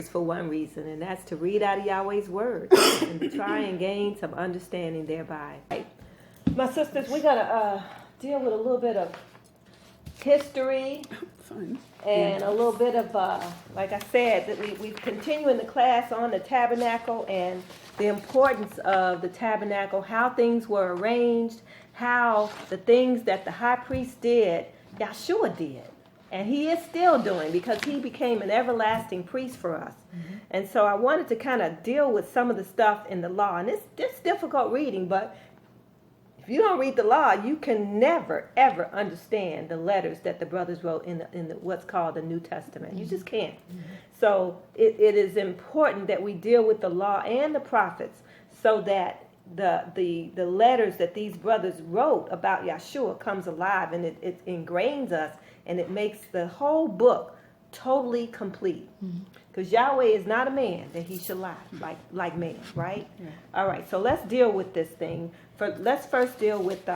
for one reason, and that's to read out of Yahweh's word and to try and gain some understanding thereby. My sisters, we're going to deal with a little bit of history and a little bit of, like I said, that we continue in the class on the tabernacle and the importance of the tabernacle, how things were arranged, how the things that the high priest did, Yahshua did. And he is still doing, because he became an everlasting priest for us. Mm-hmm. And so I wanted to kind of deal with some of the stuff in the law. And it's difficult reading, but if you don't read the law, you can never, ever understand the letters that the brothers wrote in the what's called the New Testament. You just can't. Mm-hmm. So it is important that we deal with the law and the prophets so that the letters that these brothers wrote about Yahshua comes alive, and it ingrains us, and it makes the whole book totally complete. Because Yahweh is not a man that he should lie like man, right? Yeah. All right, so let's deal with this thing. Let's first deal with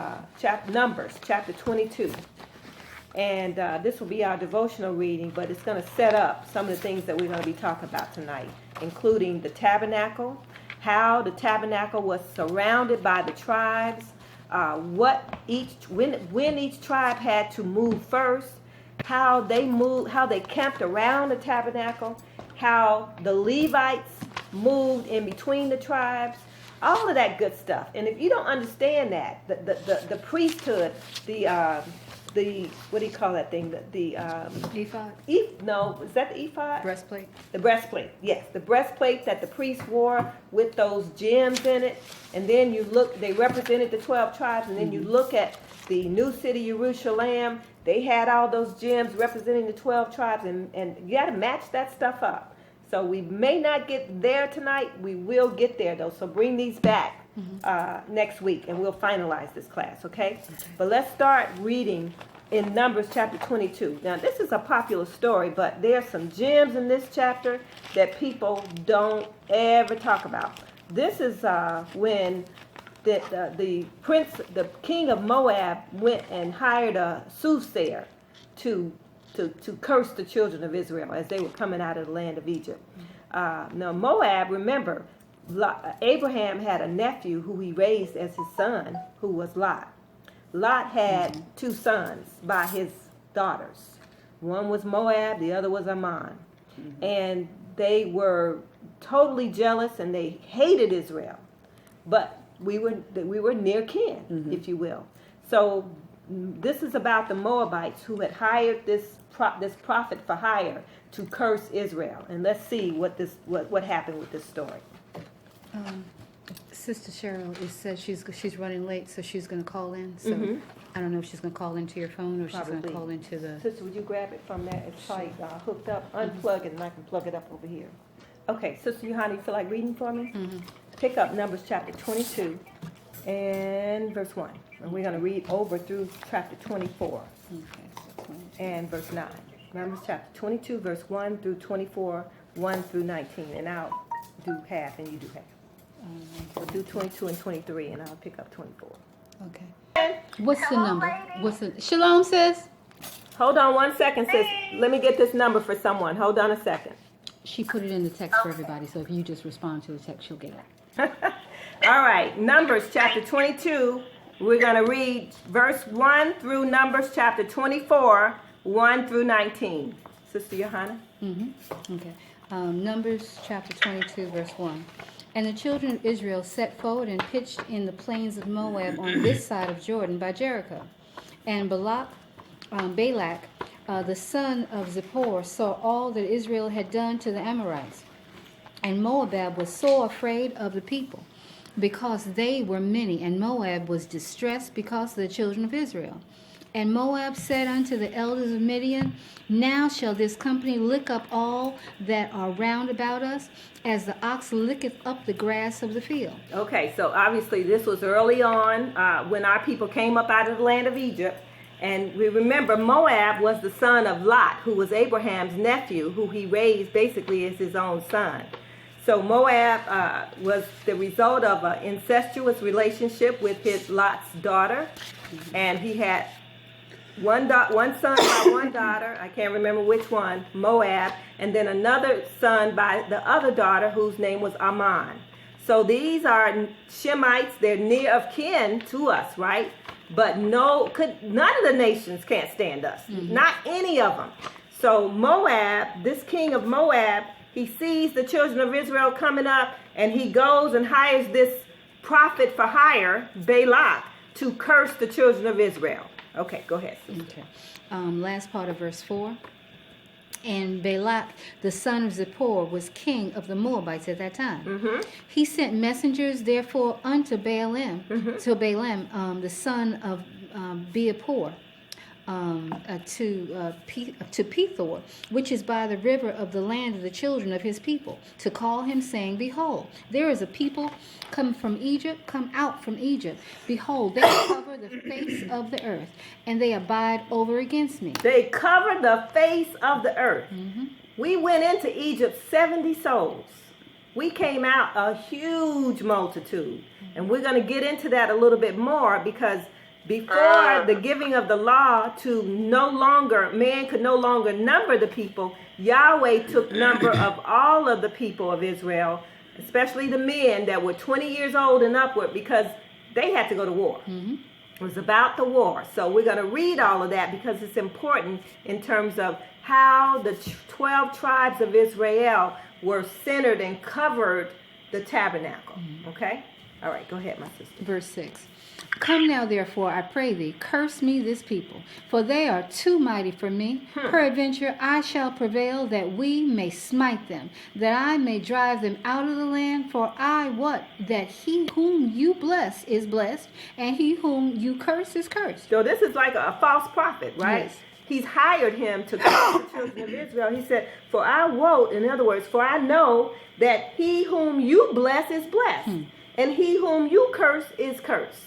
Numbers, chapter 22. And this will be our devotional reading, but it's going to set up some of the things that we're going to be talking about tonight, including the tabernacle, how the tabernacle was surrounded by the tribes, when each tribe had to move first, how they camped around the tabernacle, how the Levites moved in between the tribes, all of that good stuff. And if you don't understand that, the priesthood, the what do you call that thing? The ephod? No, is that the ephod? Breastplate. The breastplate, yes. The breastplate that the priests wore with those gems in it. And then you look, they represented the 12 tribes. And then you look at the new city, Jerusalem. They had all those gems representing the 12 tribes. And you got to match that stuff up. So we may not get there tonight. We will get there, though. So bring these back next week, and we'll finalize this class, okay? But let's start reading in Numbers chapter 22. Now, this is a popular story, but there's some gems in this chapter that people don't ever talk about. This is when the king of Moab went and hired a soothsayer to curse the children of Israel as they were coming out of the land of Egypt. Now, Moab, remember, Abraham had a nephew who he raised as his son, who was Lot. Lot had two sons by his daughters. One was Moab, the other was Ammon. And they were totally jealous, and they hated Israel. But we were near kin, if you will. So this is about the Moabites who had hired this prophet for hire to curse Israel. And let's see what happened with this story. Sister Cheryl, it says she's running late, so she's going to call in. So I don't know if she's going to call into your phone or she's going to call into the... Sister, would you grab it from that? It's probably hooked up. Unplug it, and I can plug it up over here. Okay, Sister Johanna, you feel like reading for me? Pick up Numbers chapter 22 and verse 1. And we're going to read over through chapter 24 and verse 9. Numbers chapter 22, verse 1 through 24, 1 through 19. And I'll do half and you do half. So do 22 and 23, and I'll pick up 24. Okay. What's the number? Shalom, sis? Hold on 1 second, sis. Let me get this number for someone. Hold on a second. She put it in the text for everybody, so if you just respond to the text, she'll get it. All right. Numbers chapter 22. We're going to read verse 1 through Numbers chapter 24, 1 through 19. Sister Johanna? Okay. Numbers chapter 22, verse 1. And the children of Israel set forward and pitched in the plains of Moab on this side of Jordan by Jericho. And Balak, the son of Zippor, saw all that Israel had done to the Amorites. And Moab was so afraid of the people, because they were many, and Moab was distressed because of the children of Israel. And Moab said unto the elders of Midian, Now shall this company lick up all that are round about us, as the ox licketh up the grass of the field. Okay, so obviously this was early on when our people came up out of the land of Egypt. And we remember Moab was the son of Lot, who was Abraham's nephew, who he raised basically as his own son. So Moab was the result of an incestuous relationship with his Lot's daughter. And he had... One son by one daughter, I can't remember which one, Moab, and then another son by the other daughter whose name was Ammon. So these are Shemites, they're near of kin to us, right? But none of the nations can't stand us, not any of them. So Moab, this king of Moab, he sees the children of Israel coming up, and he goes and hires this prophet for hire, Balak, to curse the children of Israel. Okay, go ahead. Okay. Last part of verse 4. And Balak, the son of Zippor, was king of the Moabites at that time. He sent messengers, therefore, unto Balaam, to Balaam, the son of Beapor, to Pethor, which is by the river of the land of the children of his people, to call him, saying, Behold, there is a people come out from Egypt. Behold, they cover the face of the earth, and they abide over against me. They cover the face of the earth. We went into Egypt 70 souls. We came out a huge multitude. And we're going to get into that a little bit more, because before the giving of the law to man could no longer number the people, Yahweh took number of all of the people of Israel, especially the men that were 20 years old and upward, because they had to go to war. It was about the war. So we're going to read all of that because it's important in terms of how the 12 tribes of Israel were centered and covered the tabernacle. Okay? All right, go ahead, my sister. Verse 6. Come now, therefore, I pray thee, curse me this people, for they are too mighty for me. Peradventure I shall prevail, that we may smite them, that I may drive them out of the land. For I wot that he whom you bless is blessed, and he whom you curse is cursed. So this is like a false prophet, right? Yes. He's hired him to curse the children of Israel. He said, for I wot, in other words, for I know that he whom you bless is blessed, and he whom you curse is cursed.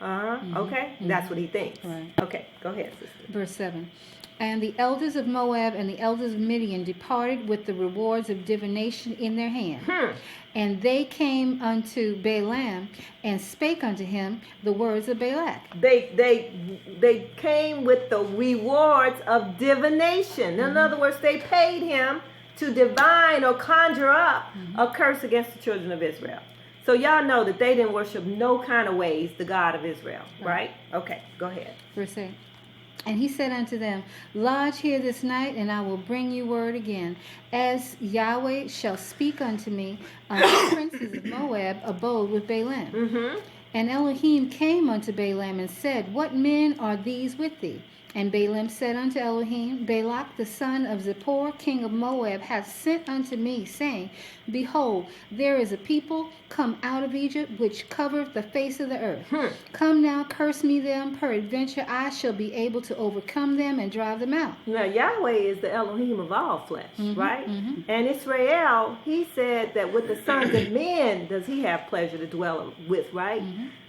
Okay? That's what he thinks. Right. Okay, go ahead, sister. Verse 7. And the elders of Moab and the elders of Midian departed with the rewards of divination in their hand. And they came unto Balaam and spake unto him the words of Balak. They came with the rewards of divination. In other words, they paid him to divine or conjure up a curse against the children of Israel. So y'all know that they didn't worship no kind of ways the God of Israel, right? Okay, go ahead. Verse 8. And he said unto them, Lodge here this night, and I will bring you word again. As Yahweh shall speak unto me, the princes of Moab abode with Balaam. And Elohim came unto Balaam and said, What men are these with thee? And Balaam said unto Elohim, Balak the son of Zippor, king of Moab, hath sent unto me, saying, Behold, there is a people come out of Egypt, which covereth the face of the earth. Come now, curse me them, peradventure I shall be able to overcome them and drive them out. Now, Yahweh is the Elohim of all flesh, right? And Israel, he said that with the sons of men does he have pleasure to dwell with, right?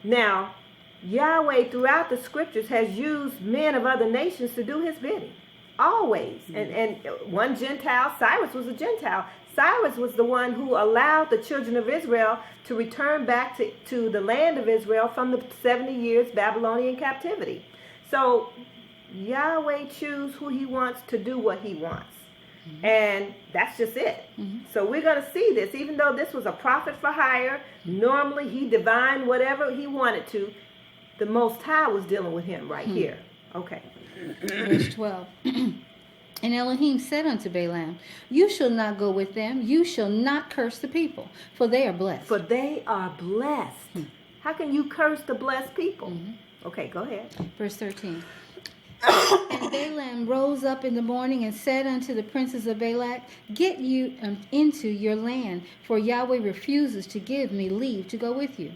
Now, Yahweh throughout the scriptures has used men of other nations to do his bidding. Always. And one Gentile, Cyrus was a Gentile. Cyrus was the one who allowed the children of Israel to return back to the land of Israel from the 70 years Babylonian captivity. So Yahweh chooses who he wants to do what he wants. And that's just it. So we're going to see this. Even though this was a prophet for hire, normally he divined whatever he wanted to. The Most High was dealing with him right here. Okay. Verse 12. And Elohim said unto Balaam, You shall not go with them. You shall not curse the people, for they are blessed. For they are blessed. How can you curse the blessed people? Okay, go ahead. Verse 13. And Balaam rose up in the morning and said unto the princes of Balak, Get you into your land, for Yahweh refuses to give me leave to go with you.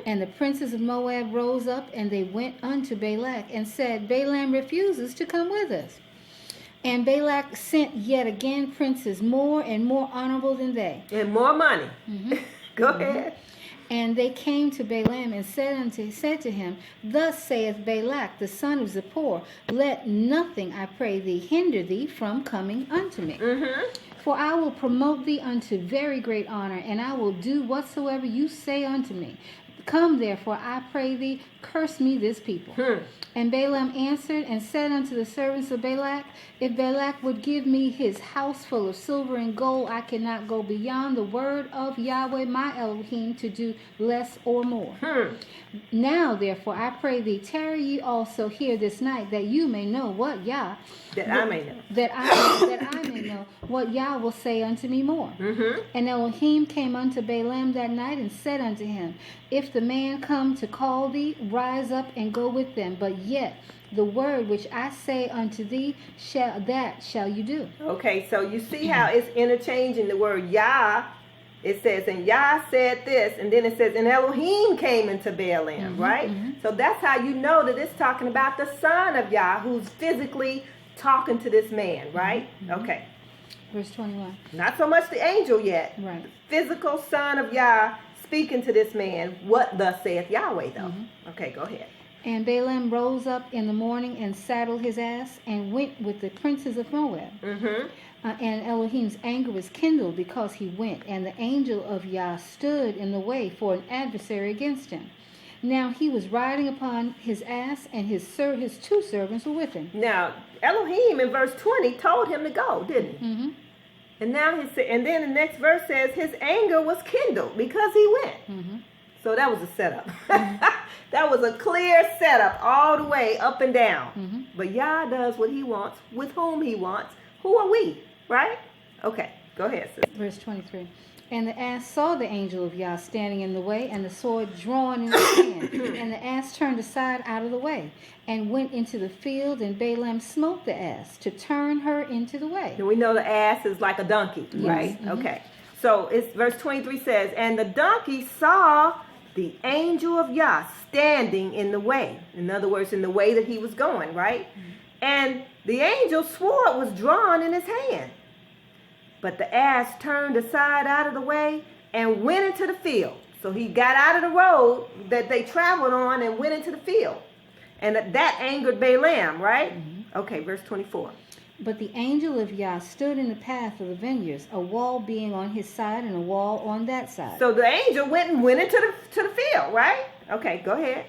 And the princes of Moab rose up, and they went unto Balak, and said, Balaam refuses to come with us. And Balak sent yet again princes more and more honorable than they. And more money. Go ahead. And they came to Balaam and said to him, Thus saith Balak the son of Zippor, Let nothing, I pray thee, hinder thee from coming unto me. For I will promote thee unto very great honor, and I will do whatsoever you say unto me. Come therefore, I pray thee, curse me this people. And Balaam answered and said unto the servants of Balak, if Balak would give me his house full of silver and gold, I cannot go beyond the word of Yahweh my Elohim to do less or more. Now therefore I pray thee, tarry ye also here this night, that you may know what Yah, that I may know, that I may know what Yah will say unto me more. And Elohim came unto Balaam that night and said unto him, if the man come to call thee, rise up and go with them. But yet the word which I say unto thee, shall you do. Okay, so you see how it's interchanging the word Yah. It says, and Yah said this, and then it says, and Elohim came into Balaam, right? So that's how you know that it's talking about the son of Yah who's physically talking to this man, right? Okay. Verse 21. Not so much the angel yet. Right. The physical son of Yah speaking to this man, what thus saith Yahweh, though. Okay, go ahead. And Balaam rose up in the morning and saddled his ass and went with the princes of Moab. And Elohim's anger was kindled because he went, and the angel of Yah stood in the way for an adversary against him. Now he was riding upon his ass, and his two servants were with him. Now Elohim in verse 20 told him to go, didn't he? And now and then the next verse says his anger was kindled because he went. So that was a setup. That was a clear setup all the way up and down. But Yah does what he wants with whom he wants. Who are we? Right? Okay, go ahead, sister. Verse 23. And the ass saw the angel of Yah standing in the way, and the sword drawn in his hand. And the ass turned aside out of the way, and went into the field, and Balaam smote the ass to turn her into the way. And we know the ass is like a donkey, right? Okay. So it's verse 23 says, and the donkey saw the angel of Yah standing in the way. In other words, in the way that he was going, right? And the angel's sword was drawn in his hand. But the ass turned aside out of the way and went into the field. So he got out of the road that they traveled on and went into the field. And that angered Balaam, right? Okay, verse 24. But the angel of Yah stood in the path of the vineyards, a wall being on his side and a wall on that side. So the angel went into the field, right? Okay, go ahead.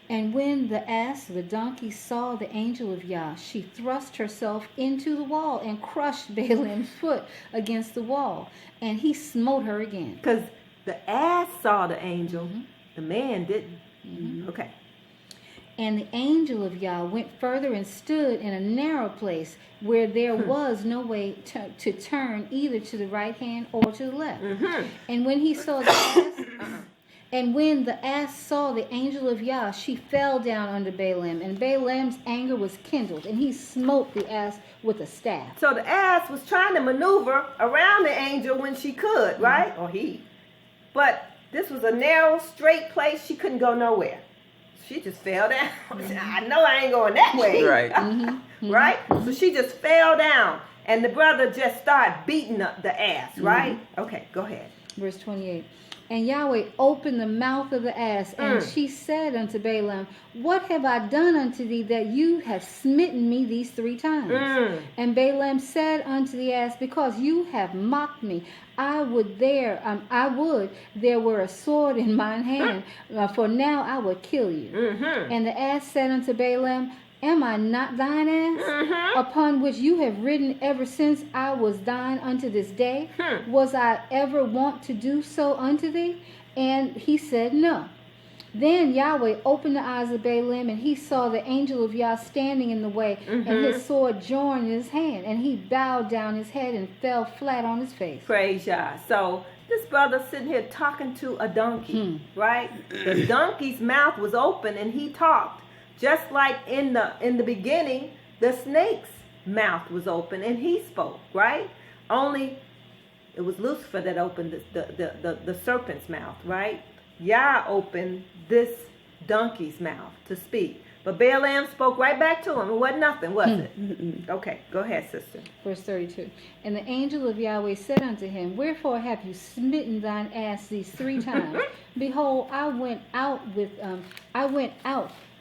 And when the ass, the donkey, saw the angel of Yah, she thrust herself into the wall and crushed Balaam's foot against the wall. And he smote her again. Because the ass saw the angel, the man didn't. Okay. And the angel of Yah went further and stood in a narrow place where there was no way to turn either to the right hand or to the left. And when he saw the ass... And when the ass saw the angel of Yah, she fell down under Balaam, and Balaam's anger was kindled, and he smote the ass with a staff. So the ass was trying to maneuver around the angel when she could, right? Or he. But this was a narrow, straight place. She couldn't go nowhere. She just fell down. I know I ain't going that way. Right. Right? So she just fell down, and the brother just started beating up the ass, right? Okay, go ahead. Verse 28. And Yahweh opened the mouth of the ass, and she said unto Balaam, what have I done unto thee that you have smitten me these 3 times? And Balaam said unto the ass, because you have mocked me, I would there were a sword in mine hand, for now I would kill you. And the ass said unto Balaam, am I not thine ass, upon which you have ridden ever since I was thine unto this day? Was I ever wont to do so unto thee? And he said, no. Then Yahweh opened the eyes of Balaam, and he saw the angel of Yah standing in the way, and his sword drawn in his hand, and he bowed down his head and fell flat on his face. Praise Yah. So this brother sitting here talking to a donkey, right? The donkey's mouth was open, and he talked. Just like in the beginning, the snake's mouth was open and he spoke, right? Only it was Lucifer that opened the serpent's mouth, right? Yah opened this donkey's mouth to speak. But Balaam spoke right back to him. It wasn't nothing, was it? Okay, go ahead, sister. Verse 32. And the angel of Yahweh said unto him, wherefore have you smitten thine ass these 3 times? Behold, I went out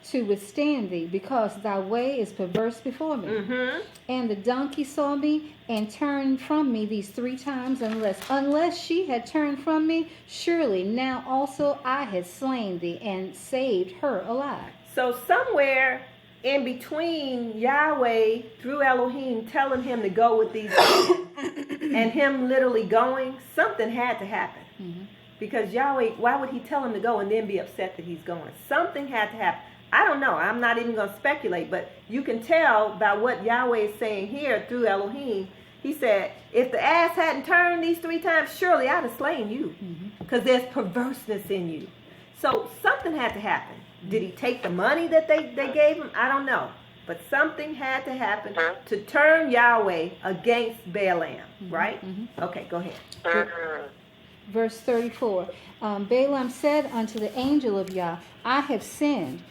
to withstand thee, because thy way is perverse before me. And the donkey saw me and turned from me these 3 times, unless she had turned from me, surely now also I had slain thee and saved her alive. So somewhere in between Yahweh through Elohim telling him to go with these people and him literally going, something had to happen. Because Yahweh, why would he tell him to go and then be upset that he's going? Something had to happen. I don't know. I'm not even going to speculate, but you can tell by what Yahweh is saying here through Elohim. He said, if the ass hadn't turned these 3 times, surely I'd have slain you. Because there's perverseness in you. So something had to happen. Did he take the money that they gave him? I don't know. But something had to happen to turn Yahweh against Balaam, right? Okay, go ahead. Verse 34. Balaam said unto the angel of Yah, I have sinned,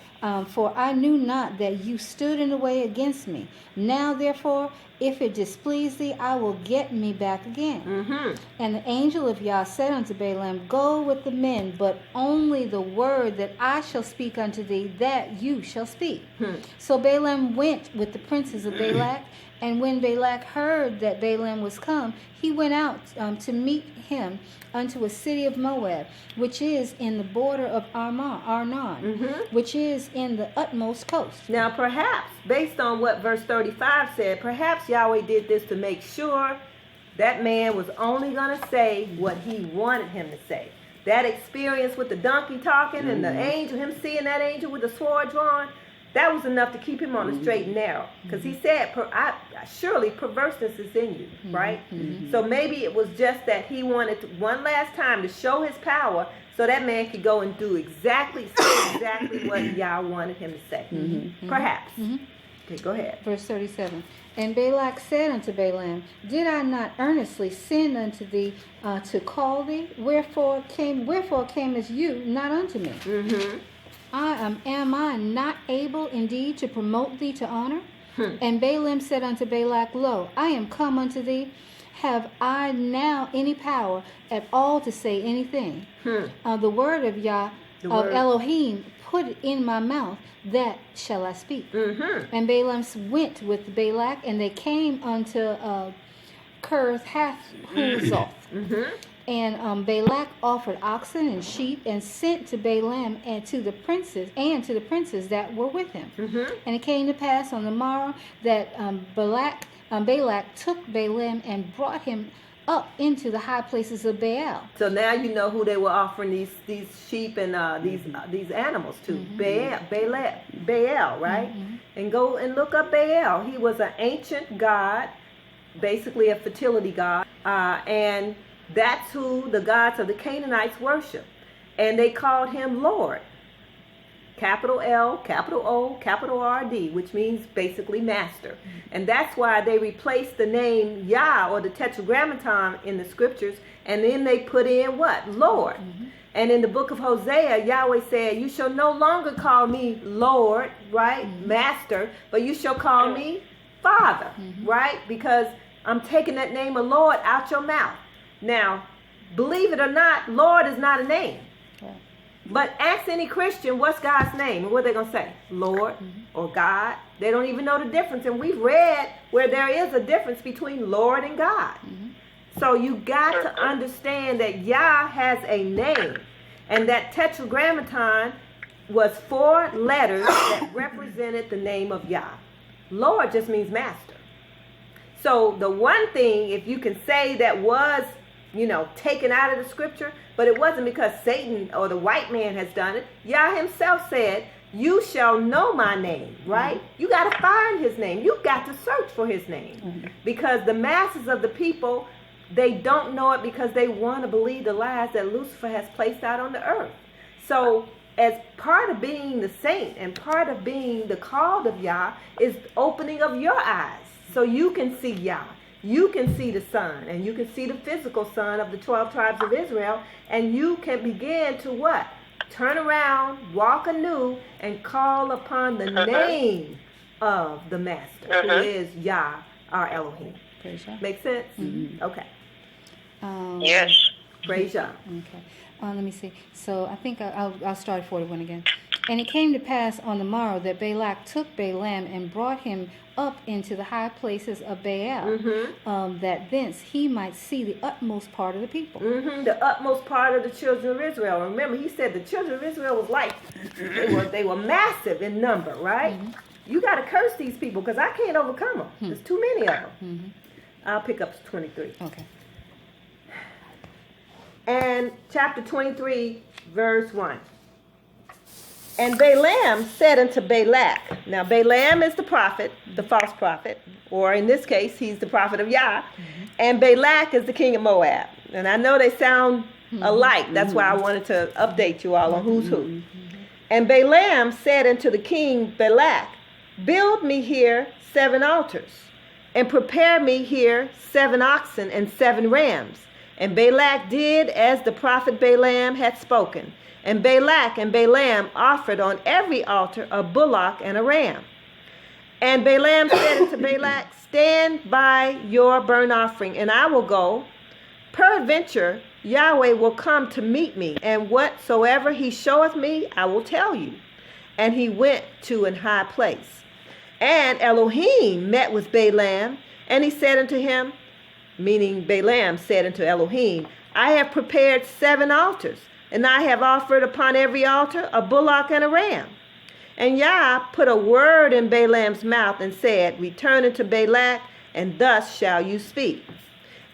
for I knew not that you stood in the way against me. Now therefore, if it displease thee, I will get me back again. And the angel of Yah said unto Balaam, Go with the men, but only the word that I shall speak unto thee, that you shall speak. So Balaam went with the princes of Balak, and when Balak heard that Balaam was come, he went out to meet him unto a city of Moab, which is in the border of Arnon, which is in the utmost coast. Now perhaps, based on what verse 35 said, perhaps Yahweh did this to make sure that man was only going to say what he wanted him to say. That experience with the donkey talking and the angel, him seeing that angel with the sword drawn, that was enough to keep him on the straight and narrow. Because he said, surely perverseness is in you, right? So maybe it was just that he wanted to, one last time to show his power so that man could go and do exactly what Yah wanted him to say. Perhaps. Okay, go ahead. Verse 37. And Balak said unto Balaam, Did I not earnestly send unto thee to call thee? Wherefore camest you not unto me? Am I not able indeed to promote thee to honor? And Balaam said unto Balak, Lo, I am come unto thee. Have I now any power at all to say anything? The word of Yah, of Elohim, put in my mouth, that shall I speak. And Balaam went with Balak, and they came unto Kirth Hathhuzoth. And Balak offered oxen and sheep, and sent to Balaam and to the princes that were with him. And it came to pass on the morrow that Balak took Balaam and brought him up into the high places of Baal. So now you know who they were offering these sheep and these animals to. Baal, right? And go and look up Baal. He was an ancient god, basically a fertility god, and that's who the gods of the Canaanites worship. And they called him Lord. Capital L, capital O, capital R-D, which means basically master. And that's why they replaced the name Yah or the Tetragrammaton in the scriptures, and then they put in what? Lord. And in the book of Hosea, Yahweh said, You shall no longer call me Lord, right? Master, but you shall call me Father, right? Because I'm taking that name of Lord out your mouth. Now, believe it or not, Lord is not a name. But ask any Christian, what's God's name? And what are they going to say? Lord or God? They don't even know the difference. And we've read where there is a difference between Lord and God. So you got to understand that Yah has a name. And that Tetragrammaton was 4 letters that represented the name of Yah. Lord just means master. So the one thing, if you can say that was, taken out of the scripture, but it wasn't because Satan or the white man has done it. Yah himself said, you shall know my name, right? You got to find his name. You got to search for his name. Because the masses of the people, they don't know it because they want to believe the lies that Lucifer has placed out on the earth. So as part of being the saint and part of being the called of Yah is opening of your eyes so you can see Yah. You can see the sun, and you can see the physical sun of the 12 tribes of Israel, and you can begin to what? Turn around, walk anew, and call upon the name of the Master, who is Yah, our Elohim. Praise Yah. Make sense? Okay. Yes. Praise Yah. Okay. Let me see. So I think I'll start at 41 again. And it came to pass on the morrow that Balak took Balaam and brought him up into the high places of Baal, that thence he might see the utmost part of the people. The utmost part of the children of Israel. Remember, he said the children of Israel was like, they were massive in number, right? You got to curse these people because I can't overcome them. There's too many of them. I'll pick up 23. Okay. And chapter 23, verse 1. And Balaam said unto Balak. Now, Balaam is the prophet, the false prophet, or in this case, he's the prophet of Yah. And Balak is the king of Moab. And I know they sound alike. That's why I wanted to update you all on who's who. And Balaam said unto the king Balak, build me here 7 altars, and prepare me here 7 oxen and 7 rams. And Balak did as the prophet Balaam had spoken. And Balak and Balaam offered on every altar a bullock and a ram. And Balaam said unto Balak, stand by your burnt offering, and I will go. Peradventure Yahweh will come to meet me, and whatsoever he showeth me, I will tell you. And he went to an high place. And Elohim met with Balaam, and he said unto him, meaning Balaam said unto Elohim, I have prepared 7 altars, and I have offered upon every altar a bullock and a ram. And Yah put a word in Balaam's mouth and said, return unto Balak, and thus shall you speak.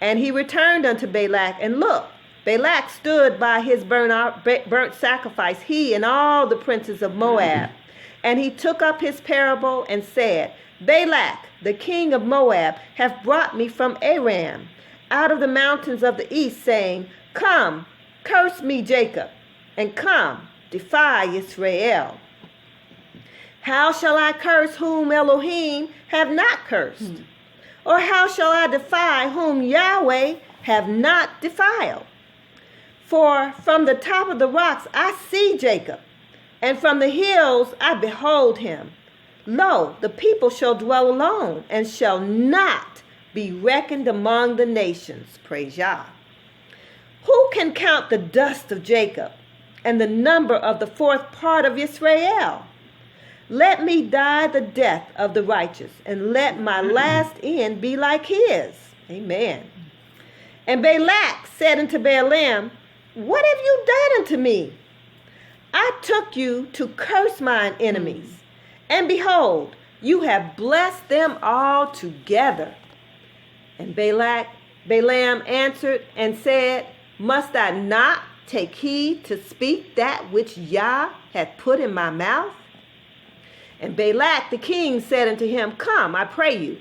And he returned unto Balak, and look, Balak stood by his burnt sacrifice, he and all the princes of Moab. And he took up his parable and said, Balak, the king of Moab, hath brought me from Aram, out of the mountains of the east, saying, come, curse me, Jacob, and come, defy Israel. How shall I curse whom Elohim have not cursed? Or how shall I defy whom Yahweh have not defiled? For from the top of the rocks I see Jacob, and from the hills I behold him. Lo, the people shall dwell alone, and shall not be reckoned among the nations. Praise Yah. Who can count the dust of Jacob, and the number of the 4th part of Israel? Let me die the death of the righteous, and let my last end be like his. Amen. And Balak said unto Balaam, what have you done unto me? I took you to curse mine enemies, and behold, you have blessed them all together. And Balaam answered and said, must I not take heed to speak that which Yah hath put in my mouth? And Balak the king said unto him, come, I pray you,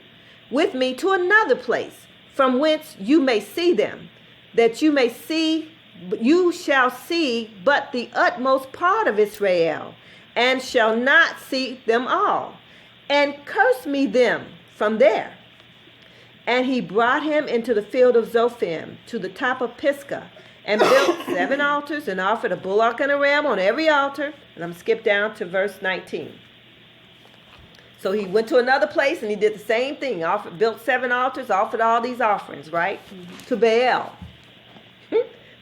with me to another place, from whence you may see them, that you shall see but the utmost part of Israel, and shall not see them all, and curse me them from there. And he brought him into the field of Zophim, to the top of Pisgah, and built 7 altars, and offered a bullock and a ram on every altar. And I'm going to skip down to verse 19. So he went to another place, and he did the same thing. Built 7 altars, offered all these offerings, right? To Baal.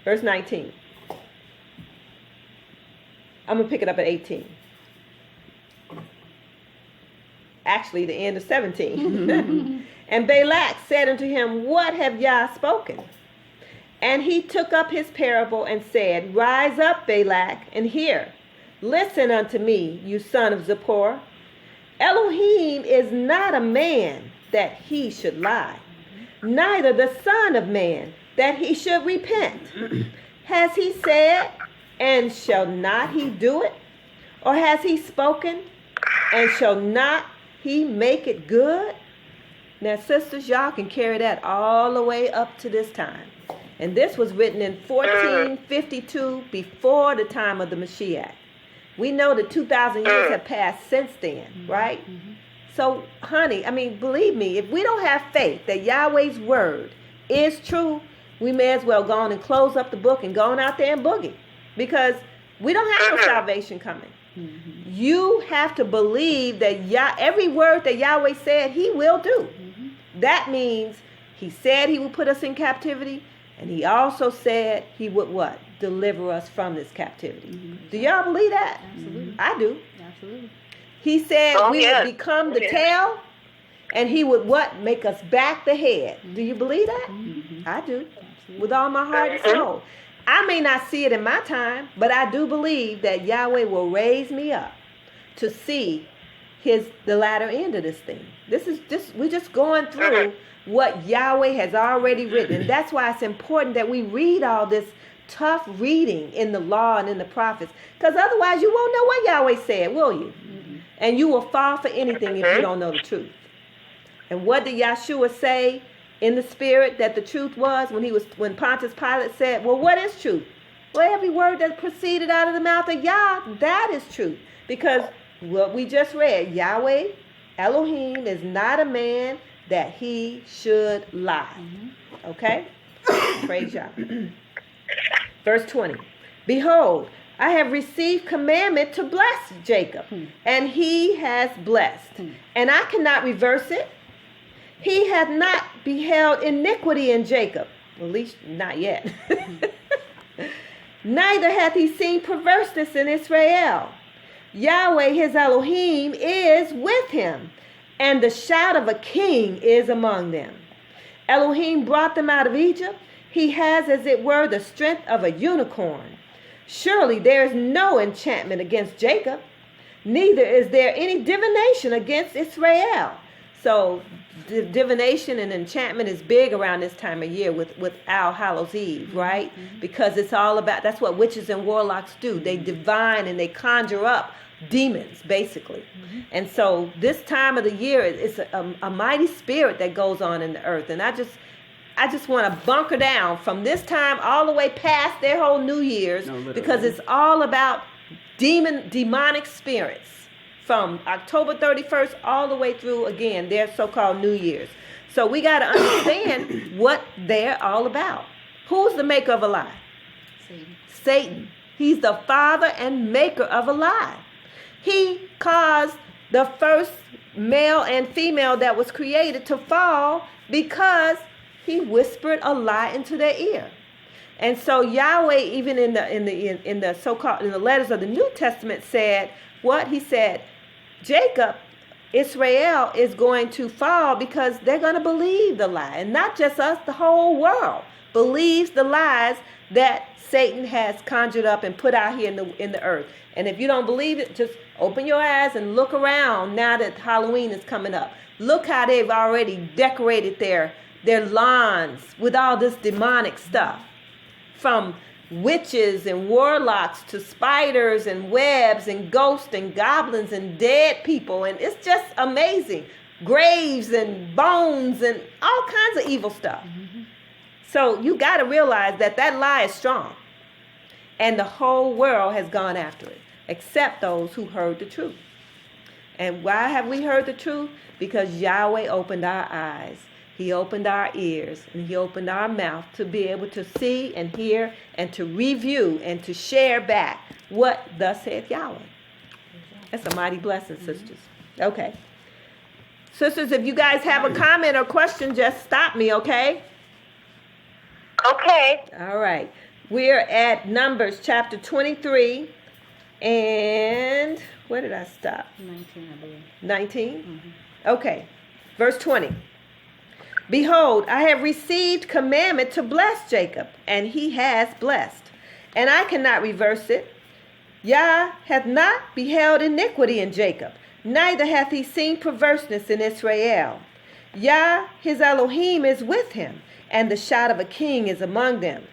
Verse 19. I'm going to pick it up at 18. Actually, the end of 17. And Balak said unto him, what have Yah spoken? And he took up his parable and said, rise up, Balak, and hear. Listen unto me, you son of Zippor. Elohim is not a man that he should lie, neither the son of man that he should repent. Has he said, and shall not he do it? Or has he spoken, and shall not he make it good? Now, sisters, y'all can carry that all the way up to this time. And this was written in 1452, before the time of the Mashiach. We know that 2,000 years have passed since then, right? So, honey, I mean, believe me, if we don't have faith that Yahweh's word is true, we may as well go on and close up the book and go on out there and boogie. Because we don't have no salvation coming. You have to believe that every word that Yahweh said, he will do. That means he said he will put us in captivity, And he also said he would what? Deliver us from this captivity. Do y'all believe that? Absolutely. I do. Absolutely. He said we yes. would become the tail, and he would what? Make us back the head. Do you believe that? I do. With all my heart and soul. I may not see it in my time, but I do believe that Yahweh will raise me up to see the latter end of this thing. We're just going through what Yahweh has already written. And that's why it's important that we read all this tough reading in the law and in the prophets. Because otherwise you won't know what Yahweh said, will you? And you will fall for anything if you don't know the truth. And what did Yahshua say in the spirit that the truth was when Pontius Pilate said, well, what is truth? Well, every word that proceeded out of the mouth of Yah, that is truth. Because what we just read, Yahweh, Elohim, is not a man that he should lie. Okay? Praise Yah. Verse 20. Behold, I have received commandment to bless Jacob, and he has blessed. And I cannot reverse it. He hath not beheld iniquity in Jacob. At least not yet. Neither hath he seen perverseness in Israel. Yahweh his Elohim is with him, and the shout of a king is among them. Elohim brought them out of Egypt. He has, as it were, the strength of a unicorn. Surely there is no enchantment against Jacob, neither is there any divination against Israel. So divination and enchantment is big around this time of year with All Hallows Eve, right? Because it's all about, that's what witches and warlocks do. They divine and they conjure up demons, basically. And so this time of the year, it's a mighty spirit that goes on in the earth. And I just want to bunker down from this time all the way past their whole New Year's, because it's all about demonic spirits from October 31st all the way through, again, their so-called New Year's. So we got to understand what they're all about. Who's the maker of a lie? Satan. He's the father and maker of a lie. He caused the first male and female that was created to fall because he whispered a lie into their ear. And so Yahweh, even in the so-called in the letters of the New Testament, said what? He said, Jacob, Israel is going to fall because they're going to believe the lie. And not just us, the whole world believes the lies that Satan has conjured up and put out here in the earth. And if you don't believe it, just open your eyes and look around now that Halloween is coming up. Look how they've already decorated their lawns with all this demonic stuff. From witches and warlocks to spiders and webs and ghosts and goblins and dead people. And it's just amazing. Graves and bones and all kinds of evil stuff. So you got to realize that lie is strong. And the whole world has gone after it, except those who heard the truth. And why have we heard the truth? Because Yahweh opened our eyes. He opened our ears and he opened our mouth to be able to see and hear and to review and to share back what thus saith Yahweh. That's a mighty blessing, sisters. Okay. Sisters, if you guys have a comment or question, just stop me, okay? Okay. All right. We're at Numbers chapter 23. And where did I stop? 19, I believe. 19? Okay. Verse 20. Behold, I have received commandment to bless Jacob, and he has blessed. And I cannot reverse it. Yah hath not beheld iniquity in Jacob, neither hath he seen perverseness in Israel. Yah, his Elohim, is with him, and the shout of a king is among them.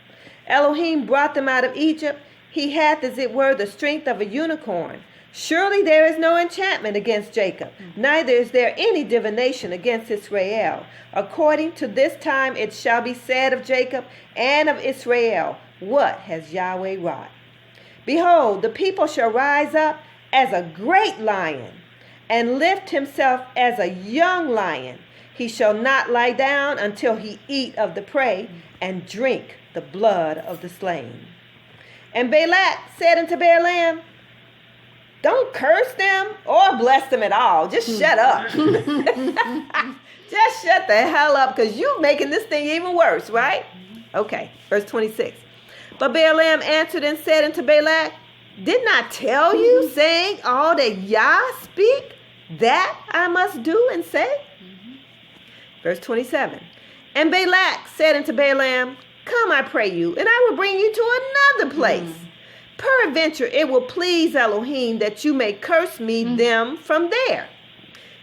Elohim brought them out of Egypt. He hath, as it were, the strength of a unicorn. Surely there is no enchantment against Jacob, neither is there any divination against Israel. According to this time it shall be said of Jacob and of Israel, what has Yahweh wrought? Behold, the people shall rise up as a great lion, and lift himself as a young lion. He shall not lie down until he eat of the prey, and drink the blood of the slain. And Balak said unto Balaam, don't curse them or bless them at all. Just shut up. Just shut the hell up, because you're making this thing even worse, right? Okay, verse 26. But Balaam answered and said unto Balak, did not tell you, saying, all that Yah speak, that I must do and say? Verse 27. And Balak said unto Balaam, come, I pray you, and I will bring you to another place. Peradventure it will please Elohim that you may curse me them from there.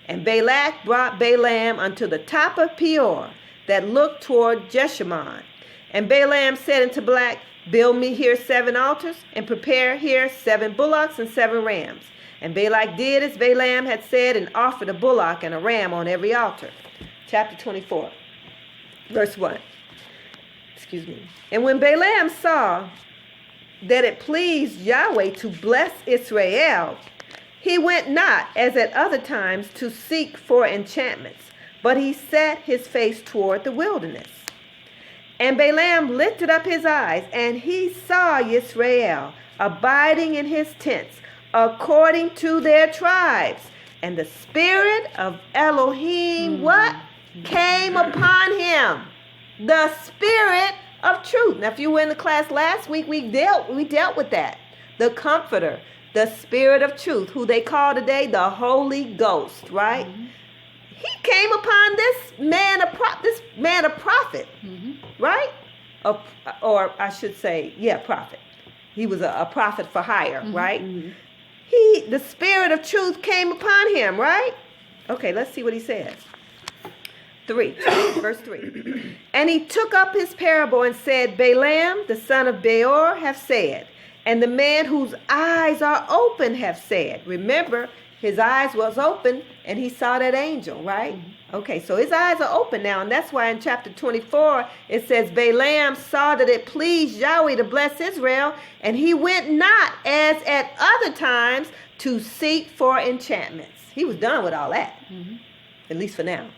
And Balak brought Balaam unto the top of Peor, that looked toward Jeshimon. And Balaam said unto Balak, build me here 7 altars, and prepare here 7 bullocks and 7 rams. And Balak did as Balaam had said, and offered a bullock and a ram on every altar. Chapter 24, verse 1. Excuse me. And when Balaam saw that it pleased Yahweh to bless Israel, he went not, as at other times, to seek for enchantments, but he set his face toward the wilderness. And Balaam lifted up his eyes, and he saw Israel abiding in his tents, according to their tribes. And the spirit of Elohim, what? Came upon him. The spirit of truth. Now, if you were in the class last week, we dealt with that. The comforter, the spirit of truth, who they call today the Holy Ghost, right? He came upon this man of prophet, right? Or I should say, prophet. He was a prophet for hire, right? The spirit of truth came upon him, right? Okay, let's see what he says. Verse 3. And he took up his parable and said, Balaam, the son of Beor, hath said, and the man whose eyes are open hath said. Remember, his eyes was open and he saw that angel, right? Okay, so his eyes are open now, and that's why in chapter 24 it says, Balaam saw that it pleased Yahweh to bless Israel, and he went not as at other times to seek for enchantments. He was done with all that, at least for now.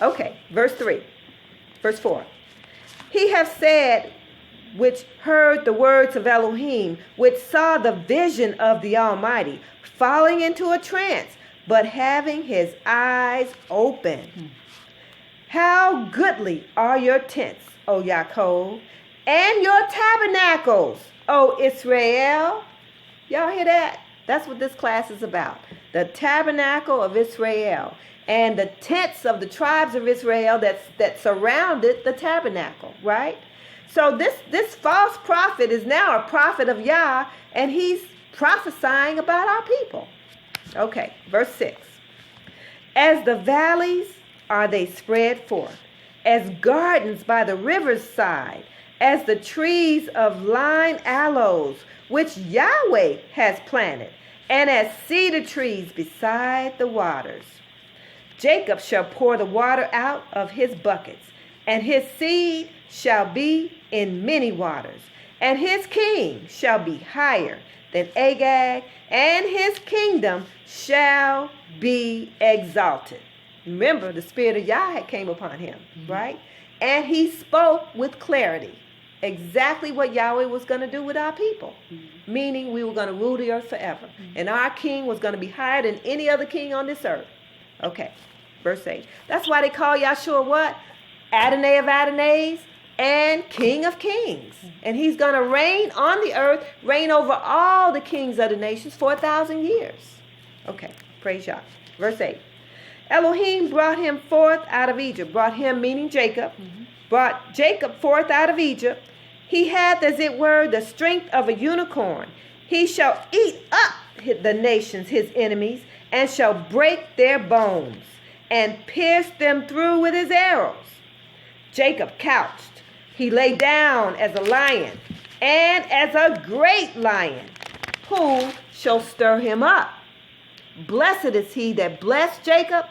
Okay, verse 4. He hath said, which heard the words of Elohim, which saw the vision of the Almighty, falling into a trance, but having his eyes open. How goodly are your tents, O Yaakov, and your tabernacles, O Israel. Y'all hear that? That's what this class is about. The tabernacle of Israel and the tents of the tribes of Israel that surrounded the tabernacle, right? So this false prophet is now a prophet of Yah, and he's prophesying about our people. Okay, verse 6. As the valleys are they spread forth, as gardens by the river's side, as the trees of line aloes, which Yahweh has planted, and as cedar trees beside the waters. Jacob shall pour the water out of his buckets, and his seed shall be in many waters, and his king shall be higher than Agag, and his kingdom shall be exalted. Remember, the spirit of Yah came upon him, right? And he spoke with clarity exactly what Yahweh was going to do with our people, meaning we were going to rule the earth forever, and our king was going to be higher than any other king on this earth. Okay, verse 8. That's why they call Yahshua what? Adonai of Adonais and King of Kings. And he's going to reign on the earth, reign over all the kings of the nations for 1,000 years. Okay, praise Yah. Verse 8. Elohim brought him forth out of Egypt. Brought him, meaning Jacob. Brought Jacob forth out of Egypt. He hath, as it were, the strength of a unicorn. He shall eat up the nations, his enemies, and shall break their bones, and pierce them through with his arrows. Jacob couched. He lay down as a lion, and as a great lion. Who shall stir him up? Blessed is he that blessed Jacob,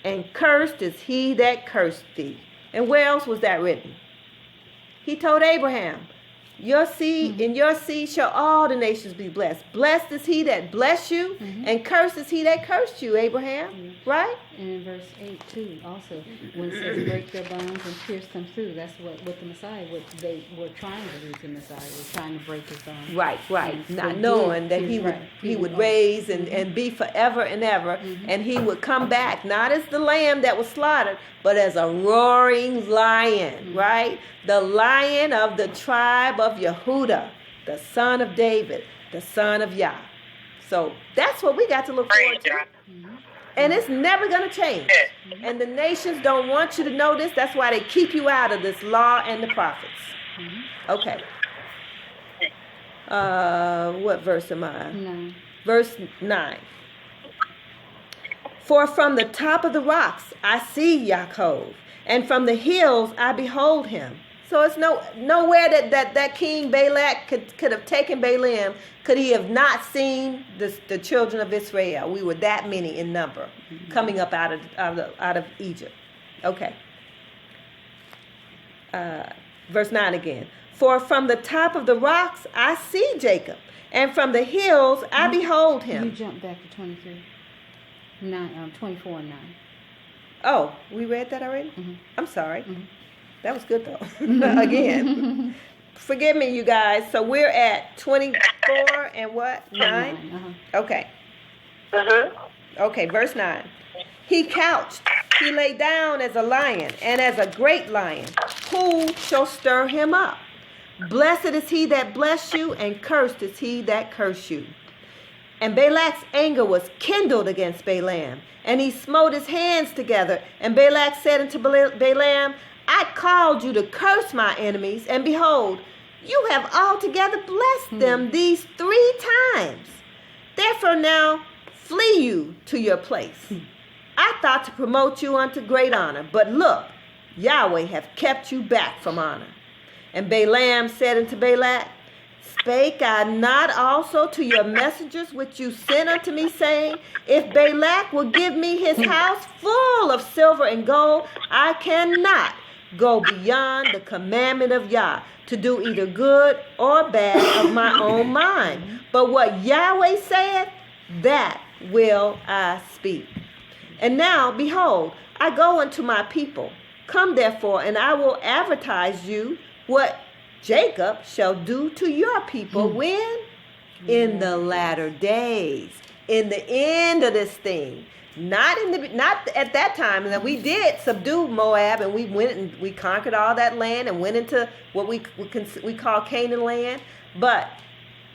and cursed is he that cursed thee. And where else was that written? He told Abraham, Your seed, in your seed shall all the nations be blessed. Blessed is he that bless you, and cursed is he that cursed you, Abraham. Right? And in verse 8 too, also, when it says break their bonds and pierce them through, that's what the Messiah, what they were trying to do to the Messiah, was trying to break his bonds. Right. And Not they knowing did. that he would raise and be forever and ever, and he would come back, not as the lamb that was slaughtered, but as a roaring lion, right? The lion of the tribe of Yehudah, the son of David, the son of Yah. So that's what we got to look forward to. And it's never going to change. And the nations don't want you to know this. That's why they keep you out of this law and the prophets. Okay. What verse am I? 9. Verse 9. For from the top of the rocks I see Yaakov, and from the hills I behold him. So it's nowhere that King Balak could have taken Balaam, could he have not seen the children of Israel. We were that many in number coming up out of Egypt. Okay. Verse 9 again. For from the top of the rocks I see Jacob, and from the hills I behold him. You jump back to 23. 24 and 9. Oh, we read that already? I'm sorry. That was good, though. Again. Forgive me, you guys. So we're at 24 and what? 9? Okay. Okay, verse 9. He couched, he lay down as a lion, and as a great lion. Who shall stir him up? Blessed is he that bless you, and cursed is he that curse you. And Balak's anger was kindled against Balaam, and he smote his hands together. And Balak said unto Balaam, I called you to curse my enemies, and behold, you have altogether blessed them these 3 times. Therefore now flee you to your place. I thought to promote you unto great honor, but look, Yahweh hath kept you back from honor. And Balaam said unto Balak, Spake I not also to your messengers which you sent unto me, saying, If Balak will give me his house full of silver and gold, I cannot go beyond the commandment of Yah, to do either good or bad of my own mind. But what Yahweh saith, that will I speak. And now, behold, I go unto my people. Come therefore, and I will advertise you what Jacob shall do to your people when? In the latter days. In the end of this thing. Not at that time. And we did subdue Moab, and we went and we conquered all that land and went into what we call Canaan land. But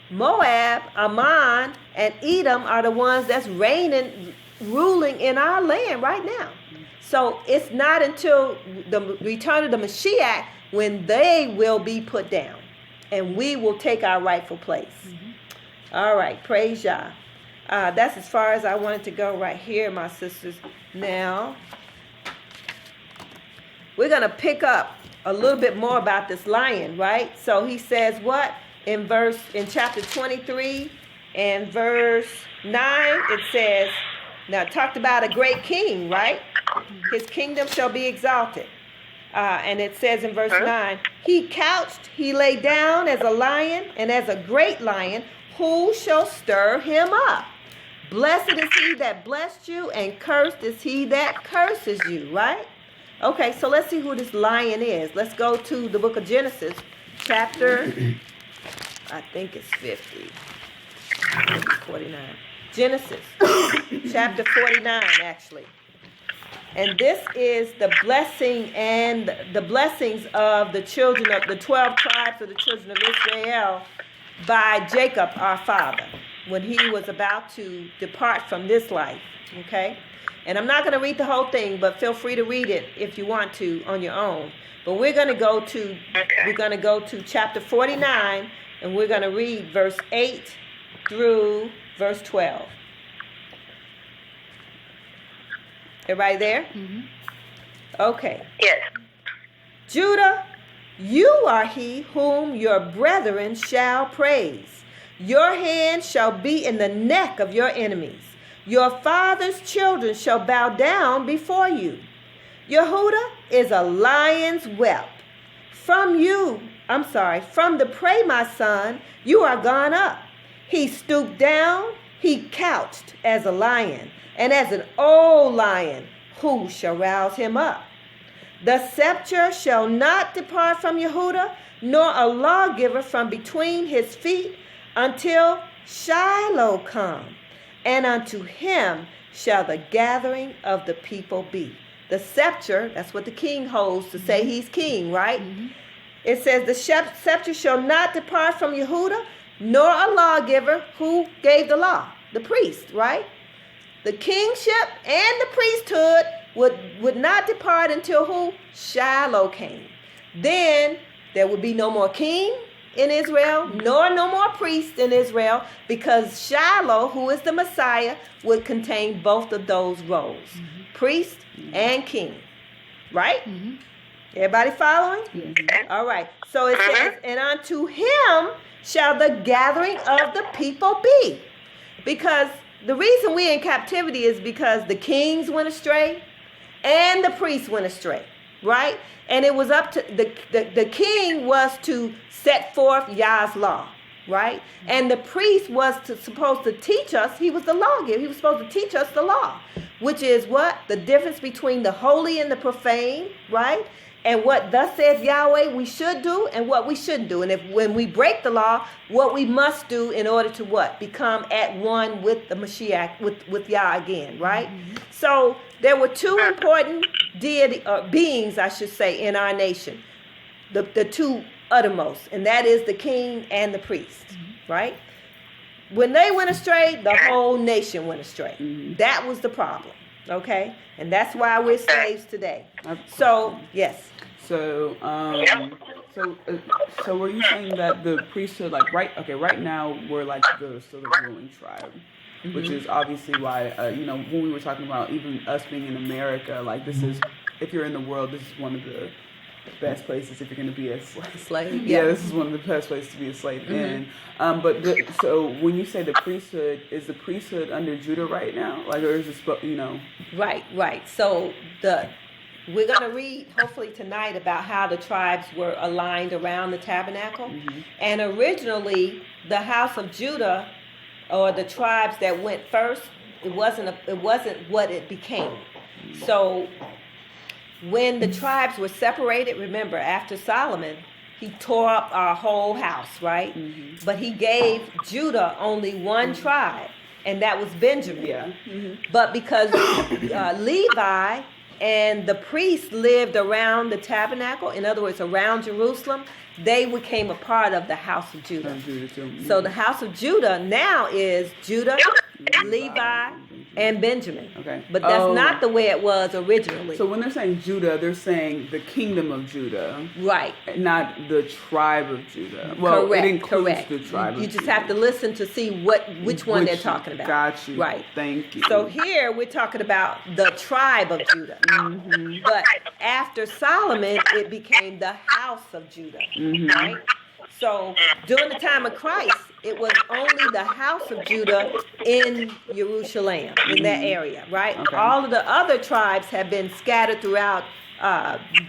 Moab, Ammon, and Edom are the ones that's ruling in our land right now. So it's not until the return of the Mashiach when they will be put down, and we will take our rightful place. All right, praise Yah. That's as far as I wanted to go right here, my sisters. Now, we're going to pick up a little bit more about this lion, right? So he says what? In chapter 23 and verse 9, it says, now it talked about a great king, right? His kingdom shall be exalted. And it says in verse 9, he couched, he lay down as a lion, and as a great lion, who shall stir him up? Blessed is he that blessed you, and cursed is he that curses you, right? Okay, so let's see who this lion is. Let's go to the book of Genesis, chapter, I think it's 50. 49. Genesis, chapter 49, actually. And this is the blessing and the blessings of the children of the 12 tribes of the children of Israel by Jacob, our father, when he was about to depart from this life. Okay? And I'm not going to read the whole thing, but feel free to read it if you want to on your own. But we're going to go to chapter 49, and we're going to read verse 8 through verse 12. Everybody there? Mm-hmm. Okay. Yes. Judah, you are he whom your brethren shall praise. Your hand shall be in the neck of your enemies. Your father's children shall bow down before you. Yehudah is a lion's whelp. From you from the prey, my son, you are gone up. He stooped down, he couched as a lion, and as an old lion, who shall rouse him up? The scepter shall not depart from Yehuda, nor a lawgiver from between his feet, until Shiloh come, and unto him shall the gathering of the people be. The scepter, that's what the king holds to say he's king, right? Mm-hmm. It says the scepter shall not depart from Yehuda, nor a lawgiver. Who gave the law? The priest, right? The kingship and the priesthood would not depart until who? Shiloh came. Then there would be no more king in Israel, nor no more priest in Israel, because Shiloh, who is the Messiah, would contain both of those roles, priest and king, right? Mm-hmm. Everybody following? Mm-hmm. All right. So it says, and unto him shall the gathering of the people be. Because the reason we're in captivity is because the kings went astray and the priests went astray, right? And it was up to the king was to set forth Yah's law, right? And the priest was supposed to teach us. He was the lawgiver. He was supposed to teach us the law, which is what? The difference between the holy and the profane, right? And what thus says Yahweh we should do and what we shouldn't do. And when we break the law, what we must do in order to what? Become at one with the Mashiach, with Yah again, right? Mm-hmm. So there were two important beings, I should say, in our nation. The two uttermost, and that is the king and the priest, right? When they went astray, the whole nation went astray. Mm-hmm. That was the problem, okay? And that's why we're slaves today. So, yes. So were you saying that the priesthood, like right now we're like the sort of ruling tribe, mm-hmm. which is obviously why, when we were talking about even us being in America, like this is, if you're in the world, this is one of the best places if you're going to be a slave. Yeah, this is one of the best places to be a slave in. So when you say the priesthood, is the priesthood under Judah right now? Like, or is it, Right. So we're going to read, hopefully tonight, about how the tribes were aligned around the tabernacle. Mm-hmm. And originally, the house of Judah, or the tribes that went first, it wasn't what it became. So when the tribes were separated, remember, after Solomon, he tore up our whole house, right? Mm-hmm. But he gave Judah only one tribe, and that was Benjamin. Yeah. Mm-hmm. But because Levi and the priests lived around the tabernacle, in other words, around Jerusalem, they became a part of the house of Judah. So the house of Judah now is Judah, Levi, and Benjamin. Okay. But that's not the way it was originally. So when they're saying Judah, they're saying the kingdom of Judah. Right. Not the tribe of Judah. Well, correct. It includes the tribe of You just Judah. have to listen to see which one they're talking about. Got you. Right. Thank you. So here we're talking about the tribe of Judah. Mm-hmm. But after Solomon, it became the house of Judah. Mm-hmm. Right? So during the time of Christ, it was only the house of Judah in Jerusalem, in that area, right? Okay. All of the other tribes have been scattered throughout